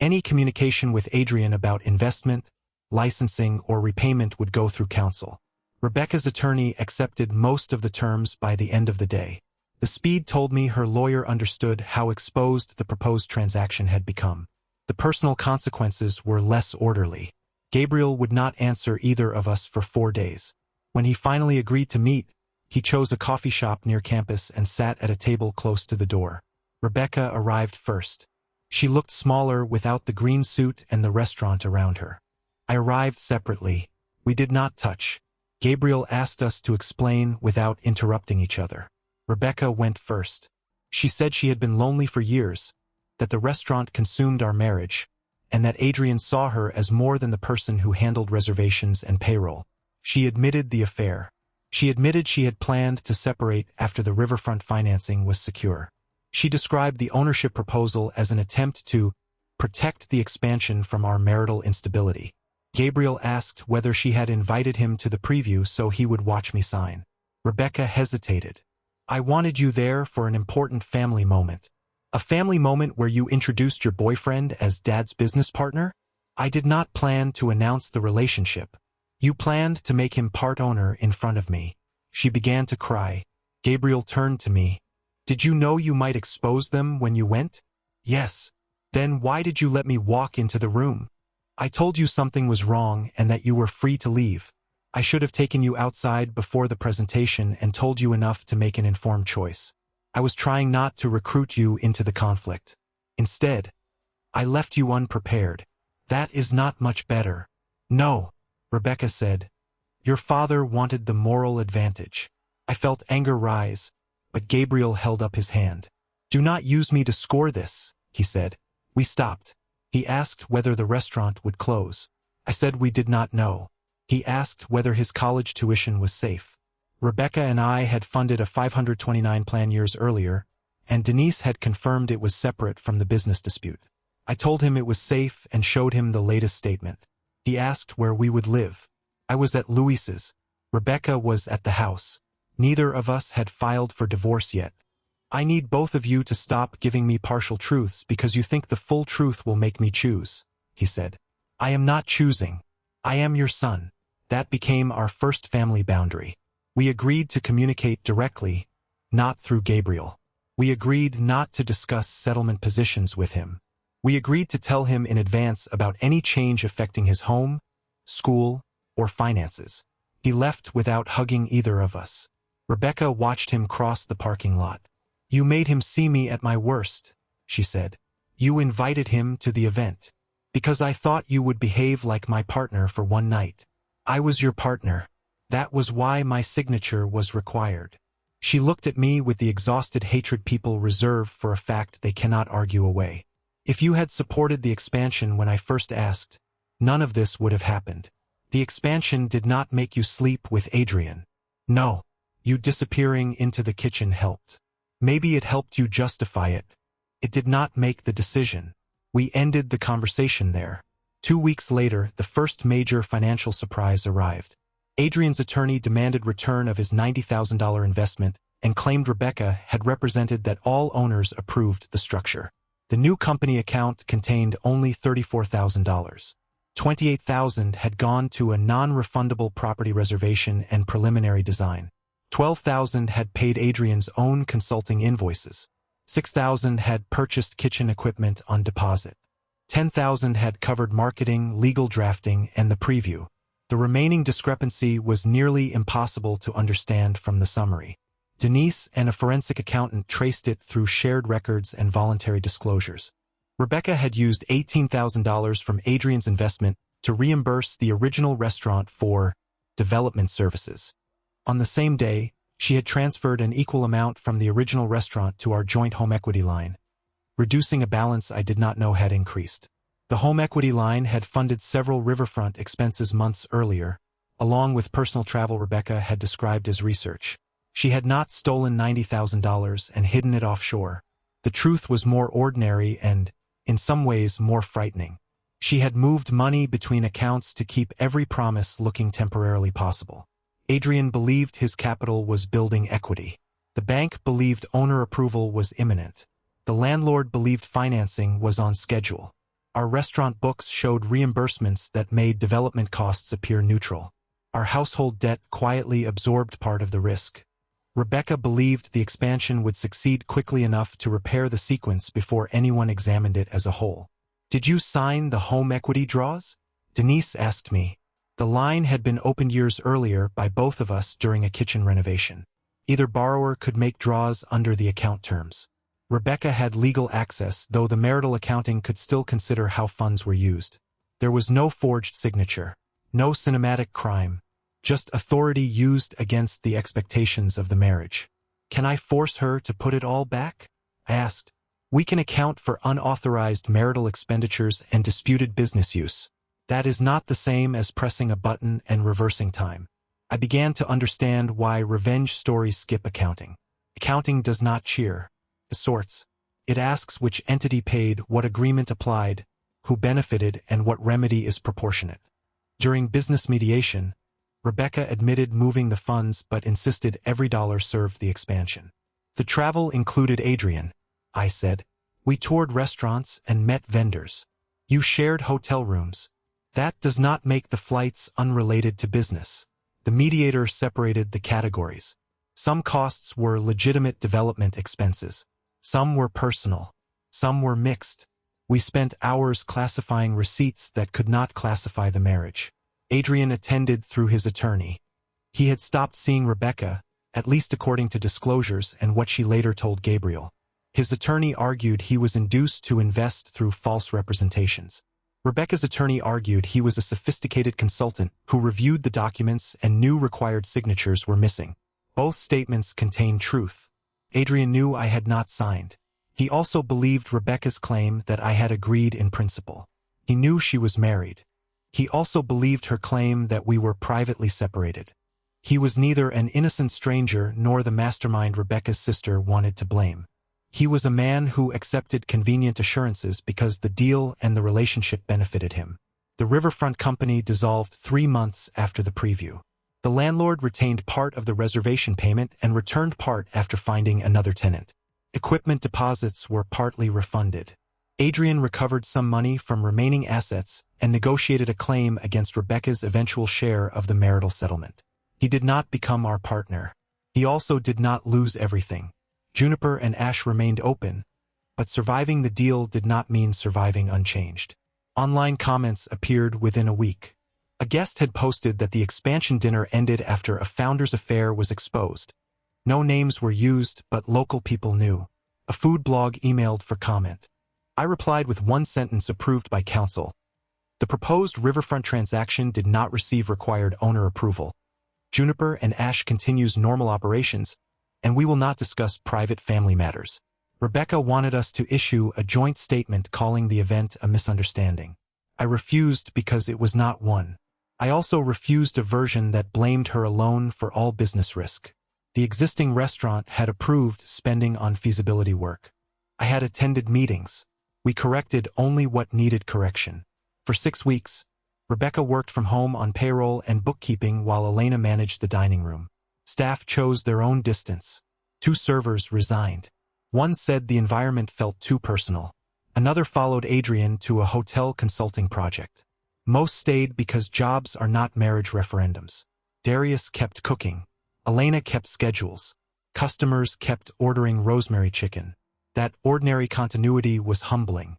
Any communication with Adrian about investment, licensing, or repayment would go through counsel. Rebecca's attorney accepted most of the terms by the end of the day. The speed told me her lawyer understood how exposed the proposed transaction had become. The personal consequences were less orderly. Gabriel would not answer either of us for 4 days. When he finally agreed to meet, he chose a coffee shop near campus and sat at a table close to the door. Rebecca arrived first. She looked smaller without the green suit and the restaurant around her. I arrived separately. We did not touch. Gabriel asked us to explain without interrupting each other. Rebecca went first. She said she had been lonely for years, that the restaurant consumed our marriage, and that Adrian saw her as more than the person who handled reservations and payroll. She admitted the affair. She admitted she had planned to separate after the riverfront financing was secure. She described the ownership proposal as an attempt to protect the expansion from our marital instability. Gabriel asked whether she had invited him to the preview so he would watch me sign. Rebecca hesitated. I wanted you there for an important family moment. A family moment where you introduced your boyfriend as Dad's business partner? I did not plan to announce the relationship. You planned to make him part owner in front of me. She began to cry. Gabriel turned to me. Did you know you might expose them when you went? Yes. Then why did you let me walk into the room? I told you something was wrong and that you were free to leave. I should have taken you outside before the presentation and told you enough to make an informed choice. I was trying not to recruit you into the conflict. Instead, I left you unprepared. That is not much better. No, Rebecca said. Your father wanted the moral advantage. I felt anger rise, but Gabriel held up his hand. Do not use me to score this, he said. We stopped. He asked whether the restaurant would close. I said we did not know. He asked whether his college tuition was safe. Rebecca and I had funded a 529 plan years earlier, and Denise had confirmed it was separate from the business dispute. I told him it was safe and showed him the latest statement. He asked where we would live. I was at Luis's. Rebecca was at the house. Neither of us had filed for divorce yet. I need both of you to stop giving me partial truths because you think the full truth will make me choose, he said. I am not choosing. I am your son. That became our first family boundary. We agreed to communicate directly, not through Gabriel. We agreed not to discuss settlement positions with him. We agreed to tell him in advance about any change affecting his home, school, or finances. He left without hugging either of us. Rebecca watched him cross the parking lot. You made him see me at my worst, she said. You invited him to the event. Because I thought you would behave like my partner for one night. I was your partner. That was why my signature was required. She looked at me with the exhausted hatred people reserve for a fact they cannot argue away. If you had supported the expansion when I first asked, none of this would have happened. The expansion did not make you sleep with Adrian. No, you disappearing into the kitchen helped. Maybe it helped you justify it. It did not make the decision. We ended the conversation there. 2 weeks later, the first major financial surprise arrived. Adrian's attorney demanded return of his $90,000 investment and claimed Rebecca had represented that all owners approved the structure. The new company account contained only $34,000. $28,000 had gone to a non-refundable property reservation and preliminary design. $12,000 had paid Adrian's own consulting invoices. $6,000 had purchased kitchen equipment on deposit. $10,000 had covered marketing, legal drafting, and the preview. The remaining discrepancy was nearly impossible to understand from the summary. Denise and a forensic accountant traced it through shared records and voluntary disclosures. Rebecca had used $18,000 from Adrian's investment to reimburse the original restaurant for development services. On the same day, she had transferred an equal amount from the original restaurant to our joint home equity line, reducing a balance I did not know had increased. The home equity line had funded several riverfront expenses months earlier, along with personal travel Rebecca had described as research. She had not stolen $90,000 and hidden it offshore. The truth was more ordinary and, in some ways, more frightening. She had moved money between accounts to keep every promise looking temporarily possible. Adrian believed his capital was building equity. The bank believed owner approval was imminent. The landlord believed financing was on schedule. Our restaurant books showed reimbursements that made development costs appear neutral. Our household debt quietly absorbed part of the risk. Rebecca believed the expansion would succeed quickly enough to repair the sequence before anyone examined it as a whole. "Did you sign the home equity draws?" Denise asked me. The line had been opened years earlier by both of us during a kitchen renovation. Either borrower could make draws under the account terms. Rebecca had legal access, though the marital accounting could still consider how funds were used. There was no forged signature, no cinematic crime, just authority used against the expectations of the marriage. "Can I force her to put it all back?" I asked. "We can account for unauthorized marital expenditures and disputed business use. That is not the same as pressing a button and reversing time." I began to understand why revenge stories skip accounting. Accounting does not cheer the sorts. It asks which entity paid, what agreement applied, who benefited, and what remedy is proportionate. During business mediation, Rebecca admitted moving the funds but insisted every dollar served the expansion. "The travel included Adrian," I said. "We toured restaurants and met vendors. You shared hotel rooms. That does not make the flights unrelated to business." The mediator separated the categories. Some costs were legitimate development expenses. Some were personal. Some were mixed. We spent hours classifying receipts that could not classify the marriage. Adrian attended through his attorney. He had stopped seeing Rebecca, at least according to disclosures and what she later told Gabriel. His attorney argued he was induced to invest through false representations. Rebecca's attorney argued he was a sophisticated consultant who reviewed the documents and knew required signatures were missing. Both statements contained truth. Adrian knew I had not signed. He also believed Rebecca's claim that I had agreed in principle. He knew she was married. He also believed her claim that we were privately separated. He was neither an innocent stranger nor the mastermind Rebecca's sister wanted to blame. He was a man who accepted convenient assurances because the deal and the relationship benefited him. The riverfront company dissolved 3 months after the preview. The landlord retained part of the reservation payment and returned part after finding another tenant. Equipment deposits were partly refunded. Adrian recovered some money from remaining assets and negotiated a claim against Rebecca's eventual share of the marital settlement. He did not become our partner. He also did not lose everything. Juniper and Ash remained open, but surviving the deal did not mean surviving unchanged. Online comments appeared within a week. A guest had posted that the expansion dinner ended after a founder's affair was exposed. No names were used, but local people knew. A food blog emailed for comment. I replied with one sentence approved by counsel. The proposed riverfront transaction did not receive required owner approval. Juniper and Ash continues normal operations, and we will not discuss private family matters. Rebecca wanted us to issue a joint statement calling the event a misunderstanding. I refused because it was not one. I also refused a version that blamed her alone for all business risk. The existing restaurant had approved spending on feasibility work. I had attended meetings. We corrected only what needed correction. For 6 weeks, Rebecca worked from home on payroll and bookkeeping while Elena managed the dining room. Staff chose their own distance. 2 servers resigned. One said the environment felt too personal. Another followed Adrian to a hotel consulting project. Most stayed because jobs are not marriage referendums. Darius kept cooking. Elena kept schedules. Customers kept ordering rosemary chicken. That ordinary continuity was humbling.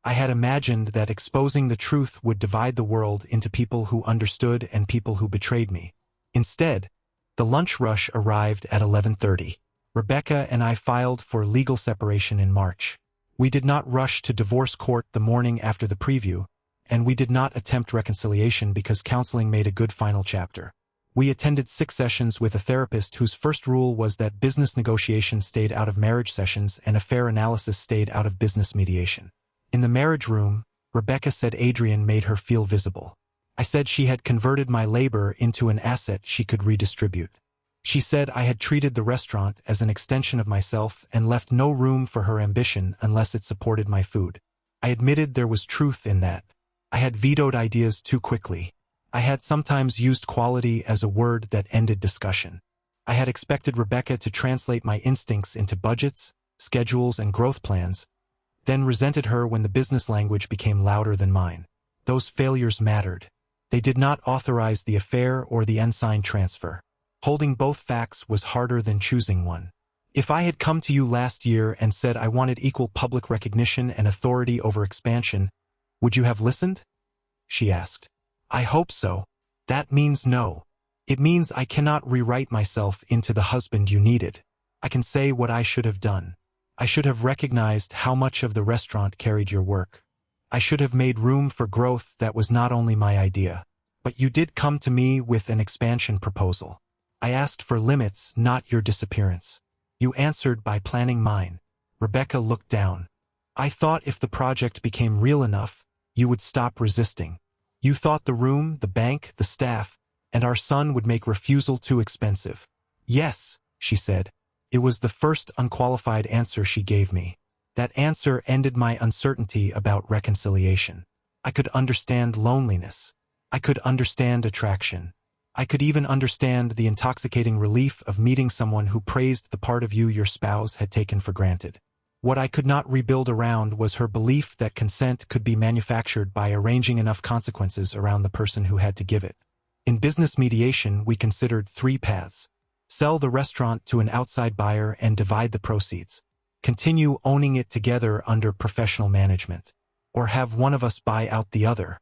I had imagined that exposing the truth would divide the world into people who understood and people who betrayed me. Instead, the lunch rush arrived at 11:30. Rebecca and I filed for legal separation in March. We did not rush to divorce court the morning after the preview, and we did not attempt reconciliation because counseling made a good final chapter. We attended 6 sessions with a therapist whose first rule was that business negotiations stayed out of marriage sessions and affair analysis stayed out of business mediation. In the marriage room, Rebecca said Adrian made her feel visible. I said she had converted my labor into an asset she could redistribute. She said I had treated the restaurant as an extension of myself and left no room for her ambition unless it supported my food. I admitted there was truth in that. I had vetoed ideas too quickly. I had sometimes used quality as a word that ended discussion. I had expected Rebecca to translate my instincts into budgets, schedules, and growth plans, then resented her when the business language became louder than mine. Those failures mattered. They did not authorize the affair or the unsigned transfer. Holding both facts was harder than choosing one. If I had come to you last year and said I wanted equal public recognition and authority over expansion, would you have listened? She asked. I hope so. That means no. It means I cannot rewrite myself into the husband you needed. I can say what I should have done. I should have recognized how much of the restaurant carried your work. I should have made room for growth that was not only my idea. But you did come to me with an expansion proposal. I asked for limits, not your disappearance. You answered by planning mine. Rebecca looked down. I thought if the project became real enough, you would stop resisting. You thought the room, the bank, the staff, and our son would make refusal too expensive. Yes, she said. It was the first unqualified answer she gave me. That answer ended my uncertainty about reconciliation. I could understand loneliness. I could understand attraction. I could even understand the intoxicating relief of meeting someone who praised the part of you your spouse had taken for granted. What I could not rebuild around was her belief that consent could be manufactured by arranging enough consequences around the person who had to give it. In business mediation, we considered 3 paths. Sell the restaurant to an outside buyer and divide the proceeds. Continue owning it together under professional management. Or have one of us buy out the other.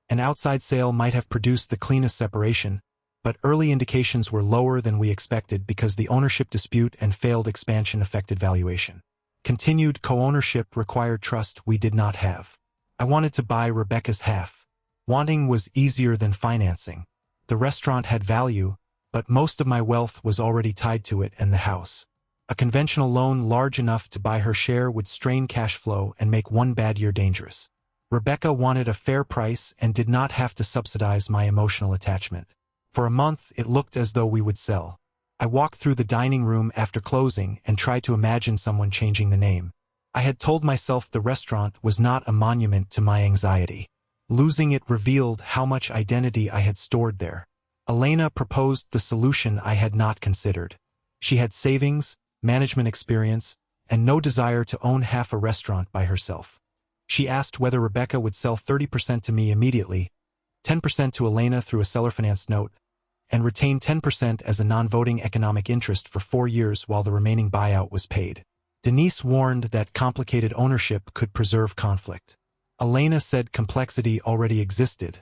An outside sale might have produced the cleanest separation, but early indications were lower than we expected because the ownership dispute and failed expansion affected valuation. Continued co-ownership required trust we did not have. I wanted to buy Rebecca's half. Wanting was easier than financing. The restaurant had value, but most of my wealth was already tied to it and the house. A conventional loan large enough to buy her share would strain cash flow and make one bad year dangerous. Rebecca wanted a fair price and did not have to subsidize my emotional attachment. For a month, it looked as though we would sell. I walked through the dining room after closing and tried to imagine someone changing the name. I had told myself the restaurant was not a monument to my anxiety. Losing it revealed how much identity I had stored there. Elena proposed the solution I had not considered. She had savings, management experience, and no desire to own half a restaurant by herself. She asked whether Rebecca would sell 30% to me immediately, 10% to Elena through a seller-financed note, and retain 10% as a non-voting economic interest for 4 years while the remaining buyout was paid. Denise warned that complicated ownership could preserve conflict. Elena said complexity already existed.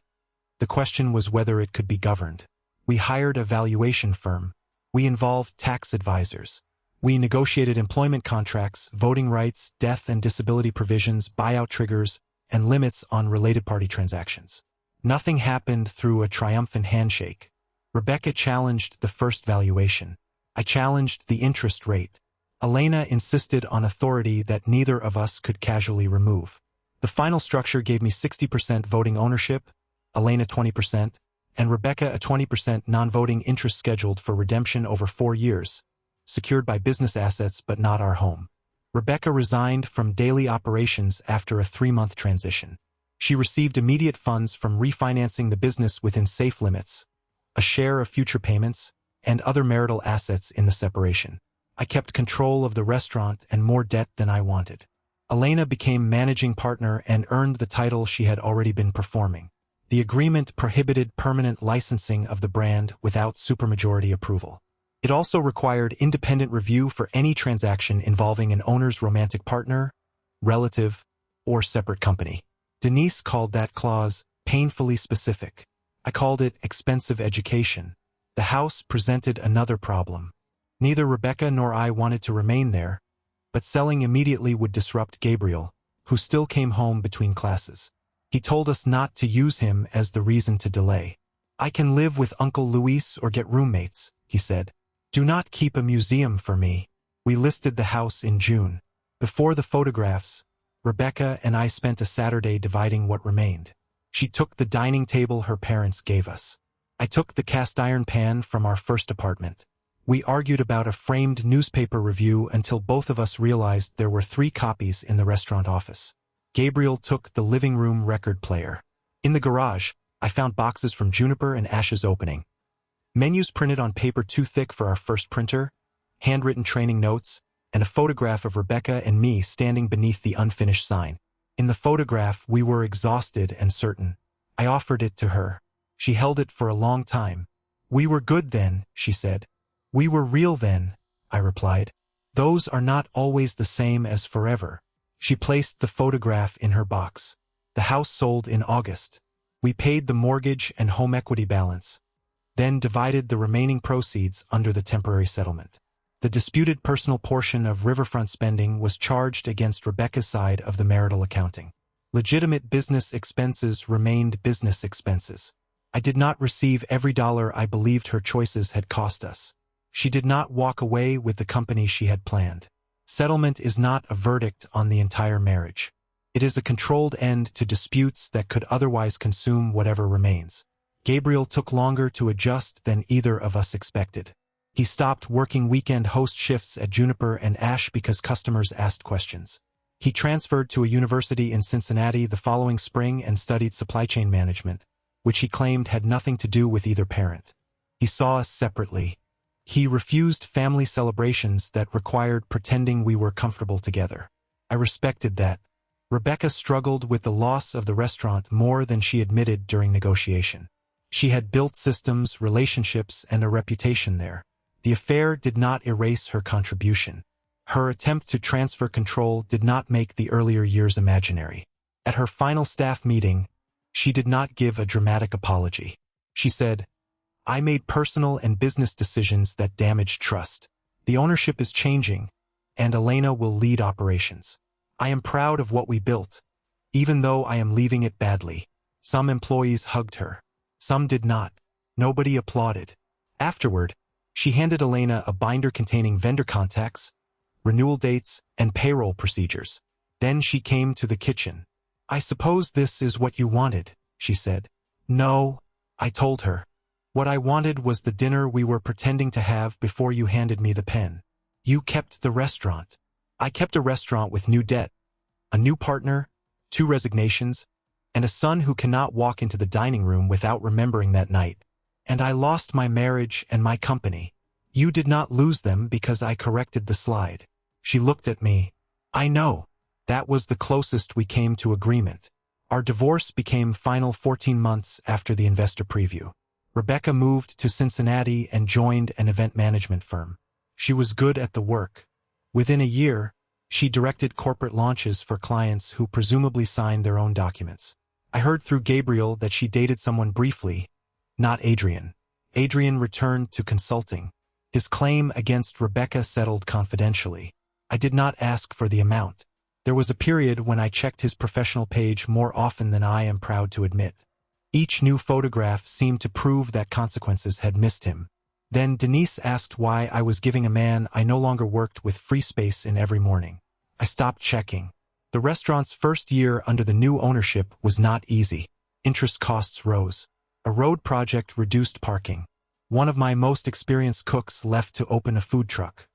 The question was whether it could be governed. We hired a valuation firm. We involved tax advisors. We negotiated employment contracts, voting rights, death and disability provisions, buyout triggers, and limits on related party transactions. Nothing happened through a triumphant handshake. Rebecca challenged the first valuation. I challenged the interest rate. Elena insisted on authority that neither of us could casually remove. The final structure gave me 60% voting ownership, Elena 20%, and Rebecca a 20% non-voting interest scheduled for redemption over 4 years, secured by business assets but not our home. Rebecca resigned from daily operations after a 3-month transition. She received immediate funds from refinancing the business within safe limits, a share of future payments, and other marital assets in the separation. I kept control of the restaurant and more debt than I wanted. Elena became managing partner and earned the title she had already been performing. The agreement prohibited permanent licensing of the brand without supermajority approval. It also required independent review for any transaction involving an owner's romantic partner, relative, or separate company. Denise called that clause painfully specific. I called it expensive education. The house presented another problem. Neither Rebecca nor I wanted to remain there, but selling immediately would disrupt Gabriel, who still came home between classes. He told us not to use him as the reason to delay. "I can live with Uncle Luis or get roommates," he said. "Do not keep a museum for me." We listed the house in June. Before the photographs, Rebecca and I spent a Saturday dividing what remained. She took the dining table her parents gave us. I took the cast iron pan from our first apartment. We argued about a framed newspaper review until both of us realized there were 3 copies in the restaurant office. Gabriel took the living room record player. In the garage, I found boxes from Juniper and Ash's opening. Menus printed on paper too thick for our first printer, handwritten training notes, and a photograph of Rebecca and me standing beneath the unfinished sign. In the photograph, we were exhausted and certain. I offered it to her. She held it for a long time. "We were good then," she said. "We were real then," I replied. "Those are not always the same as forever." She placed the photograph in her box. The house sold in August. We paid the mortgage and home equity balance, then divided the remaining proceeds under the temporary settlement. The disputed personal portion of riverfront spending was charged against Rebecca's side of the marital accounting. Legitimate business expenses remained business expenses. I did not receive every dollar I believed her choices had cost us. She did not walk away with the company she had planned. Settlement is not a verdict on the entire marriage. It is a controlled end to disputes that could otherwise consume whatever remains. Gabriel took longer to adjust than either of us expected. He stopped working weekend host shifts at Juniper and Ash because customers asked questions. He transferred to a university in Cincinnati the following spring and studied supply chain management, which he claimed had nothing to do with either parent. He saw us separately. He refused family celebrations that required pretending we were comfortable together. I respected that. Rebecca struggled with the loss of the restaurant more than she admitted during negotiation. She had built systems, relationships, and a reputation there. The affair did not erase her contribution. Her attempt to transfer control did not make the earlier years imaginary. At her final staff meeting, she did not give a dramatic apology. She said, "I made personal and business decisions that damaged trust. The ownership is changing, and Elena will lead operations. I am proud of what we built, even though I am leaving it badly." Some employees hugged her. Some did not. Nobody applauded. Afterward, she handed Elena a binder containing vendor contacts, renewal dates, and payroll procedures. Then she came to the kitchen. "I suppose this is what you wanted," she said. "No," I told her. "What I wanted was the dinner we were pretending to have before you handed me the pen. You kept the restaurant." I kept a restaurant with new debt, a new partner, 2 resignations, and a son who cannot walk into the dining room without remembering that night. And I lost my marriage and my company. You did not lose them because I corrected the slide. She looked at me. "I know. That was the closest we came to agreement." Our divorce became final 14 months after the investor preview. Rebecca moved to Cincinnati and joined an event management firm. She was good at the work. Within a year, she directed corporate launches for clients who presumably signed their own documents. I heard through Gabriel that she dated someone briefly, not Adrian. Adrian returned to consulting. His claim against Rebecca settled confidentially. I did not ask for the amount. There was a period when I checked his professional page more often than I am proud to admit. Each new photograph seemed to prove that consequences had missed him. Then Denise asked why I was giving a man I no longer worked with free space in every morning. I stopped checking. The restaurant's first year under the new ownership was not easy. Interest costs rose. A road project reduced parking. One of my most experienced cooks left to open a food truck.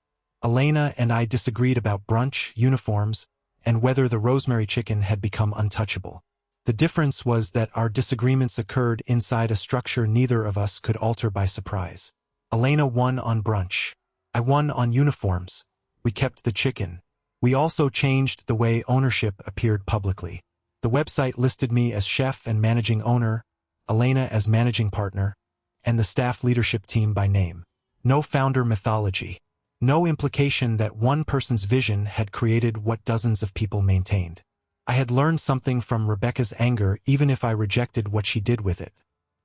Elena and I disagreed about brunch, uniforms, and whether the rosemary chicken had become untouchable. The difference was that our disagreements occurred inside a structure neither of us could alter by surprise. Elena won on brunch. I won on uniforms. We kept the chicken. We also changed the way ownership appeared publicly. The website listed me as chef and managing owner, Elena as managing partner, and the staff leadership team by name. No founder mythology. No implication that one person's vision had created what dozens of people maintained. I had learned something from Rebecca's anger even if I rejected what she did with it.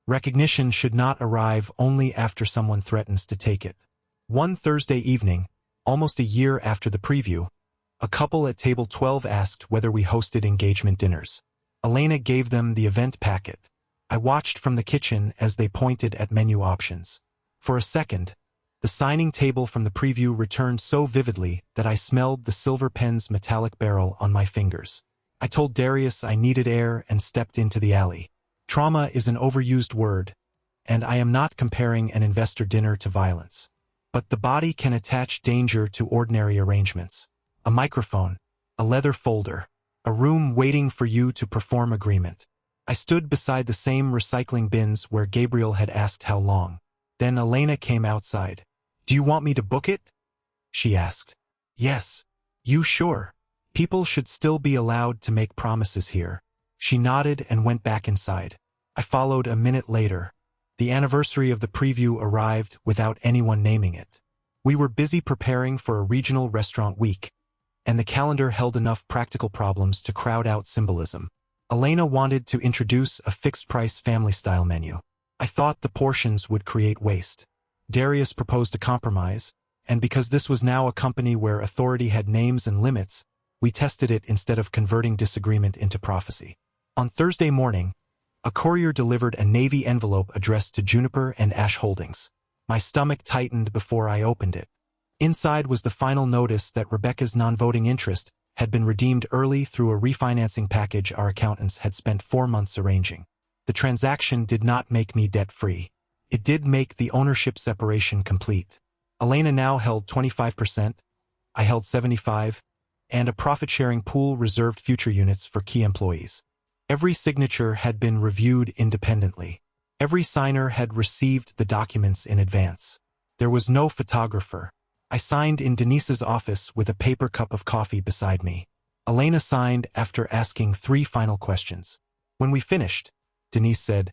Recognition should not arrive only after someone threatens to take it. One Thursday evening, almost a year after the preview, a couple at table 12 asked whether we hosted engagement dinners. Elena gave them the event packet. I watched from the kitchen as they pointed at menu options. For a second, the signing table from the preview returned so vividly that I smelled the silver pen's metallic barrel on my fingers. I told Darius I needed air and stepped into the alley. Trauma is an overused word, and I am not comparing an investor dinner to violence. But the body can attach danger to ordinary arrangements. A microphone, a leather folder, a room waiting for you to perform agreement. I stood beside the same recycling bins where Gabriel had asked how long. Then Elena came outside. "Do you want me to book it?" she asked. "Yes." "You sure? People should still be allowed to make promises here." She nodded and went back inside. I followed a minute later. The anniversary of the preview arrived without anyone naming it. We were busy preparing for a regional restaurant week, and the calendar held enough practical problems to crowd out symbolism. Elena wanted to introduce a fixed-price family-style menu. I thought the portions would create waste. Darius proposed a compromise, and because this was now a company where authority had names and limits, we tested it instead of converting disagreement into prophecy. On Thursday morning, a courier delivered a navy envelope addressed to Juniper Ash Holdings. My stomach tightened before I opened it. Inside was the final notice that Rebecca's non-voting interest had been redeemed early through a refinancing package our accountants had spent 4 months arranging. The transaction did not make me debt-free. It did make the ownership separation complete. Elena now held 25%, I held 75%, and a profit-sharing pool reserved future units for key employees. Every signature had been reviewed independently. Every signer had received the documents in advance. There was no photographer. I signed in Denise's office with a paper cup of coffee beside me. Elena signed after asking 3 final questions. When we finished, Denise said,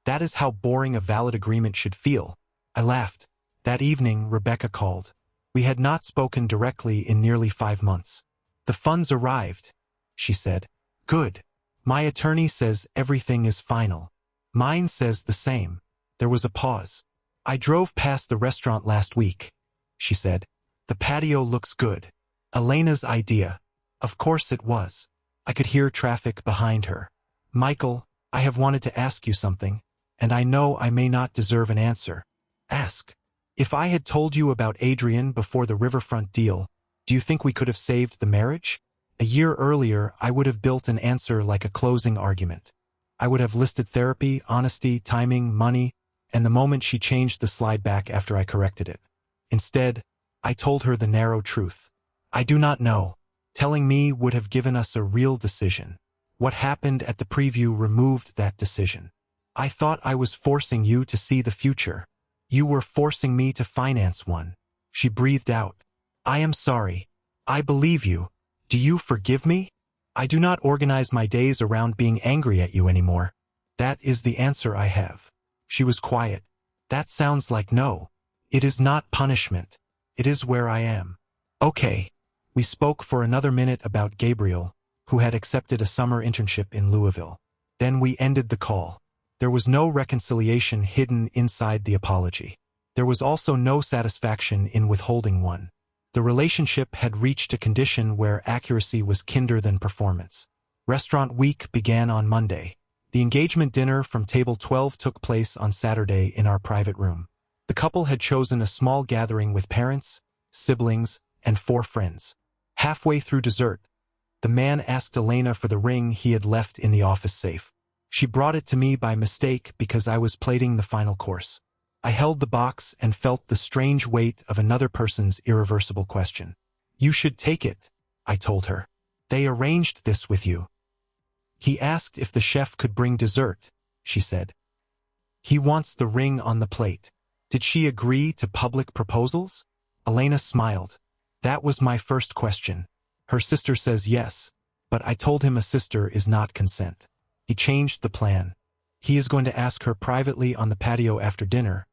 "That is how boring a valid agreement should feel." I laughed. That evening, Rebecca called. We had not spoken directly in nearly 5 months. "The funds arrived," she said. "Good. My attorney says everything is final. Mine says the same." There was a pause. "I drove past the restaurant last week," she said. "The patio looks good." Elena's idea. Of course it was. I could hear traffic behind her. "Michael, I have wanted to ask you something, and I know I may not deserve an answer." "Ask." "If I had told you about Adrian before the riverfront deal, do you think we could have saved the marriage?" A year earlier, I would have built an answer like a closing argument. I would have listed therapy, honesty, timing, money, and the moment she changed the slide back after I corrected it. Instead, I told her the narrow truth. "I do not know." Telling me would have given us a real decision. What happened at the preview removed that decision. "I thought I was forcing you to see the future. You were forcing me to finance one." She breathed out. "I am sorry. I believe you. Do you forgive me? I do not organize my days around being angry at you anymore." "That is the answer I have." She was quiet. "That sounds like no. It is not punishment. It is where I am." "Okay." We spoke for another minute about Gabriel, who had accepted a summer internship in Louisville. Then we ended the call. There was no reconciliation hidden inside the apology. There was also no satisfaction in withholding one. The relationship had reached a condition where accuracy was kinder than performance. Restaurant week began on Monday. The engagement dinner from table 12 took place on Saturday in our private room. The couple had chosen a small gathering with parents, siblings, and 4 friends. Halfway through dessert, the man asked Elena for the ring he had left in the office safe. She brought it to me by mistake because I was plating the final course. I held the box and felt the strange weight of another person's irreversible question. "You should take it," I told her. "They arranged this with you." "He asked if the chef could bring dessert," she said. "He wants the ring on the plate." Did she agree to public proposals? Elena smiled. "That was my first question. Her sister says yes, but I told him a sister is not consent." He changed the plan. He is going to ask her privately on the patio after dinner.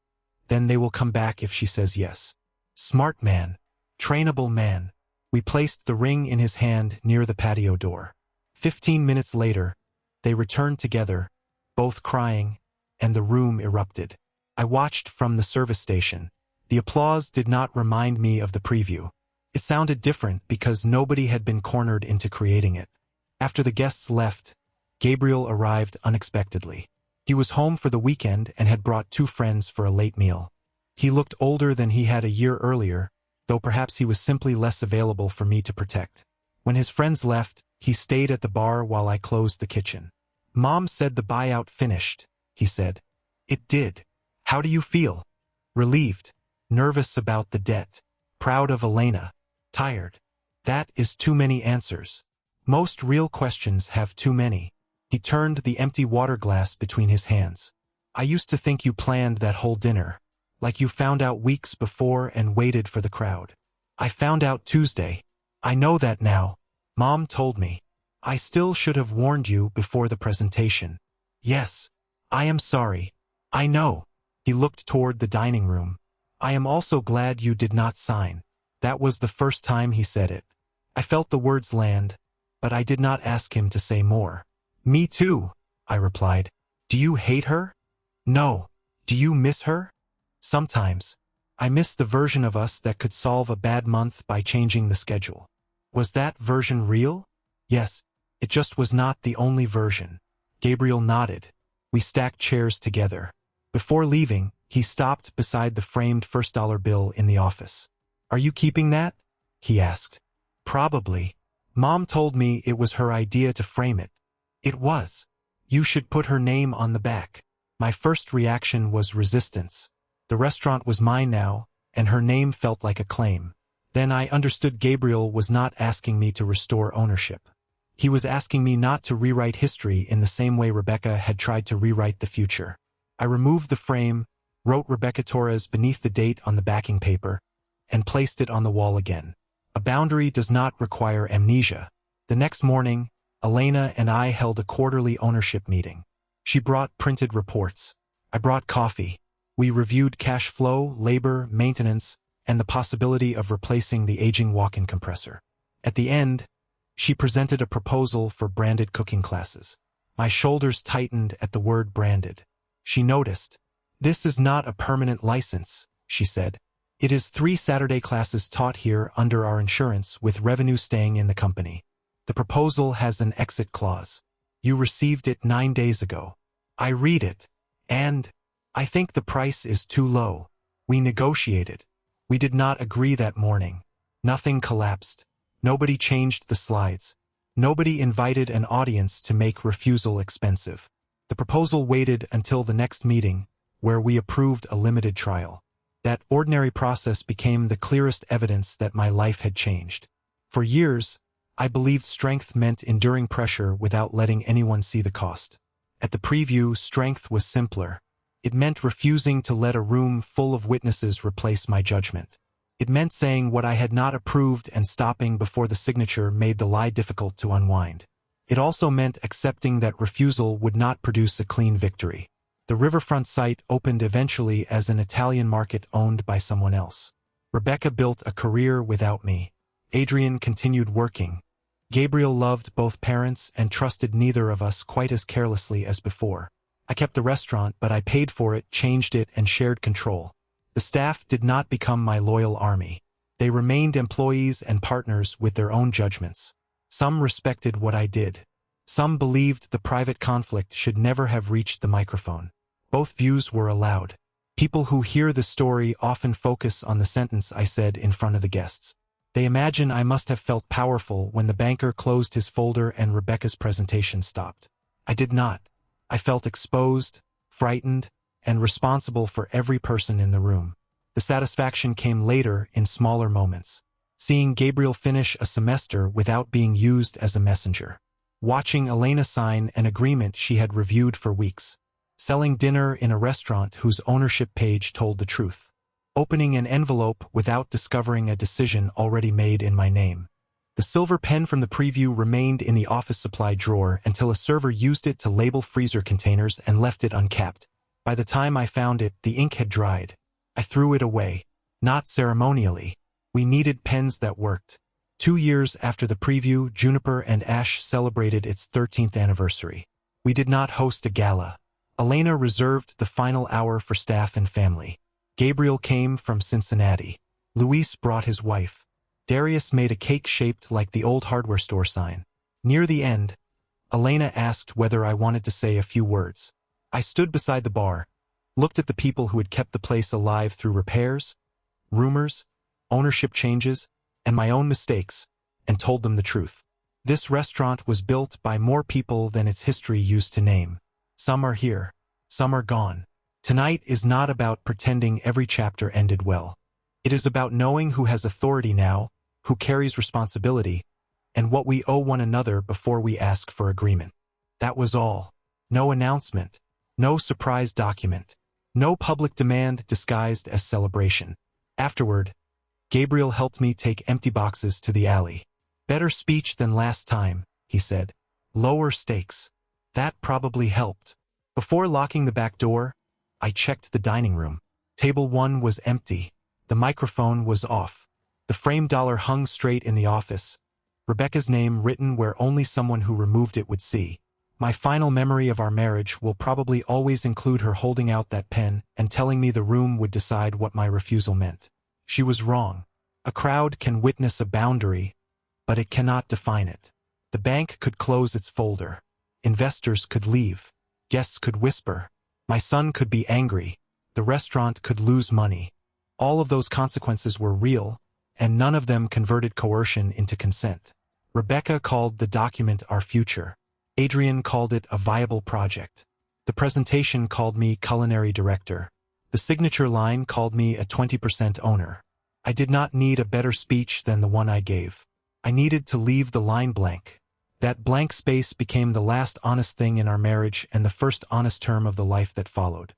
Then they will come back if she says yes. Smart man. Trainable man. We placed the ring in his hand near the patio door. 15 minutes later, they returned together, both crying, and the room erupted. I watched from the service station. The The applause did not remind me of the preview. It sounded different because nobody had been cornered into creating it. After the guests left, Gabriel arrived unexpectedly. He was home for the weekend and had brought 2 friends for a late meal. He looked older than he had a year earlier, though perhaps he was simply less available for me to protect. When his friends left, he stayed at the bar while I closed the kitchen. "Mom said the buyout finished," he said. "It did. How do you feel?" "Relieved. Nervous about the debt. Proud of Elena. Tired." "That is too many answers. Most real questions have too many." He turned the empty water glass between his hands. "I used to think you planned that whole dinner. Like you found out weeks before and waited for the crowd. I found out Tuesday. I know that now. Mom told me. I still should have warned you before the presentation." "Yes. I am sorry. I know." He looked toward the dining room. "I am also glad you did not sign." That was the first time he said it. I felt the words land, but I did not ask him to say more. "Me too," I replied. "Do you hate her?" "No. Do you miss her?" "Sometimes. I miss the version of us that could solve a bad month by changing the schedule." "Was that version real?" "Yes. It just was not the only version." Gabriel nodded. We stacked chairs together. Before leaving, he stopped beside the framed $1 bill in the office. "Are you keeping that?" he asked. "Probably. Mom told me it was her idea to frame it." "It was. You should put her name on the back." My first reaction was resistance. The restaurant was mine now, and her name felt like a claim. Then I understood Gabriel was not asking me to restore ownership. He was asking me not to rewrite history in the same way Rebecca had tried to rewrite the future. I removed the frame, wrote Rebecca Torres beneath the date on the backing paper, and placed it on the wall again. A boundary does not require amnesia. The next morning, Elena and I held a quarterly ownership meeting. She brought printed reports. I brought coffee. We reviewed cash flow, labor, maintenance, and the possibility of replacing the aging walk-in compressor. At the end, she presented a proposal for branded cooking classes. My shoulders tightened at the word branded. She noticed. "This is not a permanent license," she said. "It is 3 Saturday classes taught here under our insurance with revenue staying in the company. The proposal has an exit clause. You received it 9 days ago. I read it, and I think the price is too low." We negotiated. We did not agree that morning. Nothing collapsed. Nobody changed the slides. Nobody invited an audience to make refusal expensive. The proposal waited until the next meeting, where we approved a limited trial. That ordinary process became the clearest evidence that my life had changed. For years, I believed strength meant enduring pressure without letting anyone see the cost. At the preview, strength was simpler. It meant refusing to let a room full of witnesses replace my judgment. It meant saying what I had not approved and stopping before the signature made the lie difficult to unwind. It also meant accepting that refusal would not produce a clean victory. The riverfront site opened eventually as an Italian market owned by someone else. Rebecca built a career without me. Adrian continued working. Gabriel loved both parents and trusted neither of us quite as carelessly as before. I kept the restaurant, but I paid for it, changed it, and shared control. The staff did not become my loyal army. They remained employees and partners with their own judgments. Some respected what I did. Some believed the private conflict should never have reached the microphone. Both views were allowed. People who hear the story often focus on the sentence I said in front of the guests. They imagine I must have felt powerful when the banker closed his folder and Rebecca's presentation stopped. I did not. I felt exposed, frightened, and responsible for every person in the room. The satisfaction came later in smaller moments. Seeing Gabriel finish a semester without being used as a messenger. Watching Elena sign an agreement she had reviewed for weeks. Selling dinner in a restaurant whose ownership page told the truth. Opening an envelope without discovering a decision already made in my name. The silver pen from the preview remained in the office supply drawer until a server used it to label freezer containers and left it uncapped. By the time I found it, the ink had dried. I threw it away. Not ceremonially. We needed pens that worked. 2 years after the preview, Juniper Ash celebrated its 13th anniversary. We did not host a gala. Elena reserved the final hour for staff and family. Gabriel came from Cincinnati. Luis brought his wife. Darius made a cake shaped like the old hardware store sign. Near the end, Elena asked whether I wanted to say a few words. I stood beside the bar, looked at the people who had kept the place alive through repairs, rumors, ownership changes, and my own mistakes, and told them the truth. This restaurant was built by more people than its history used to name. Some are here, some are gone. Tonight is not about pretending every chapter ended well. It is about knowing who has authority now, who carries responsibility, and what we owe one another before we ask for agreement. That was all. No announcement, no surprise document, no public demand disguised as celebration. Afterward, Gabriel helped me take empty boxes to the alley. Better speech than last time, he said. Lower stakes. That probably helped. Before locking the back door, I checked the dining room. Table 1 was empty. The microphone was off. The framed dollar hung straight in the office. Rebecca's name written where only someone who removed it would see. My final memory of our marriage will probably always include her holding out that pen and telling me the room would decide what my refusal meant. She was wrong. A crowd can witness a boundary, but it cannot define it. The bank could close its folder. Investors could leave. Guests could whisper. My son could be angry. The restaurant could lose money. All of those consequences were real, and none of them converted coercion into consent. Rebecca called the document our future. Adrian called it a viable project. The presentation called me culinary director. The signature line called me a 20% owner. I did not need a better speech than the one I gave. I needed to leave the line blank. That blank space became the last honest thing in our marriage and the first honest term of the life that followed.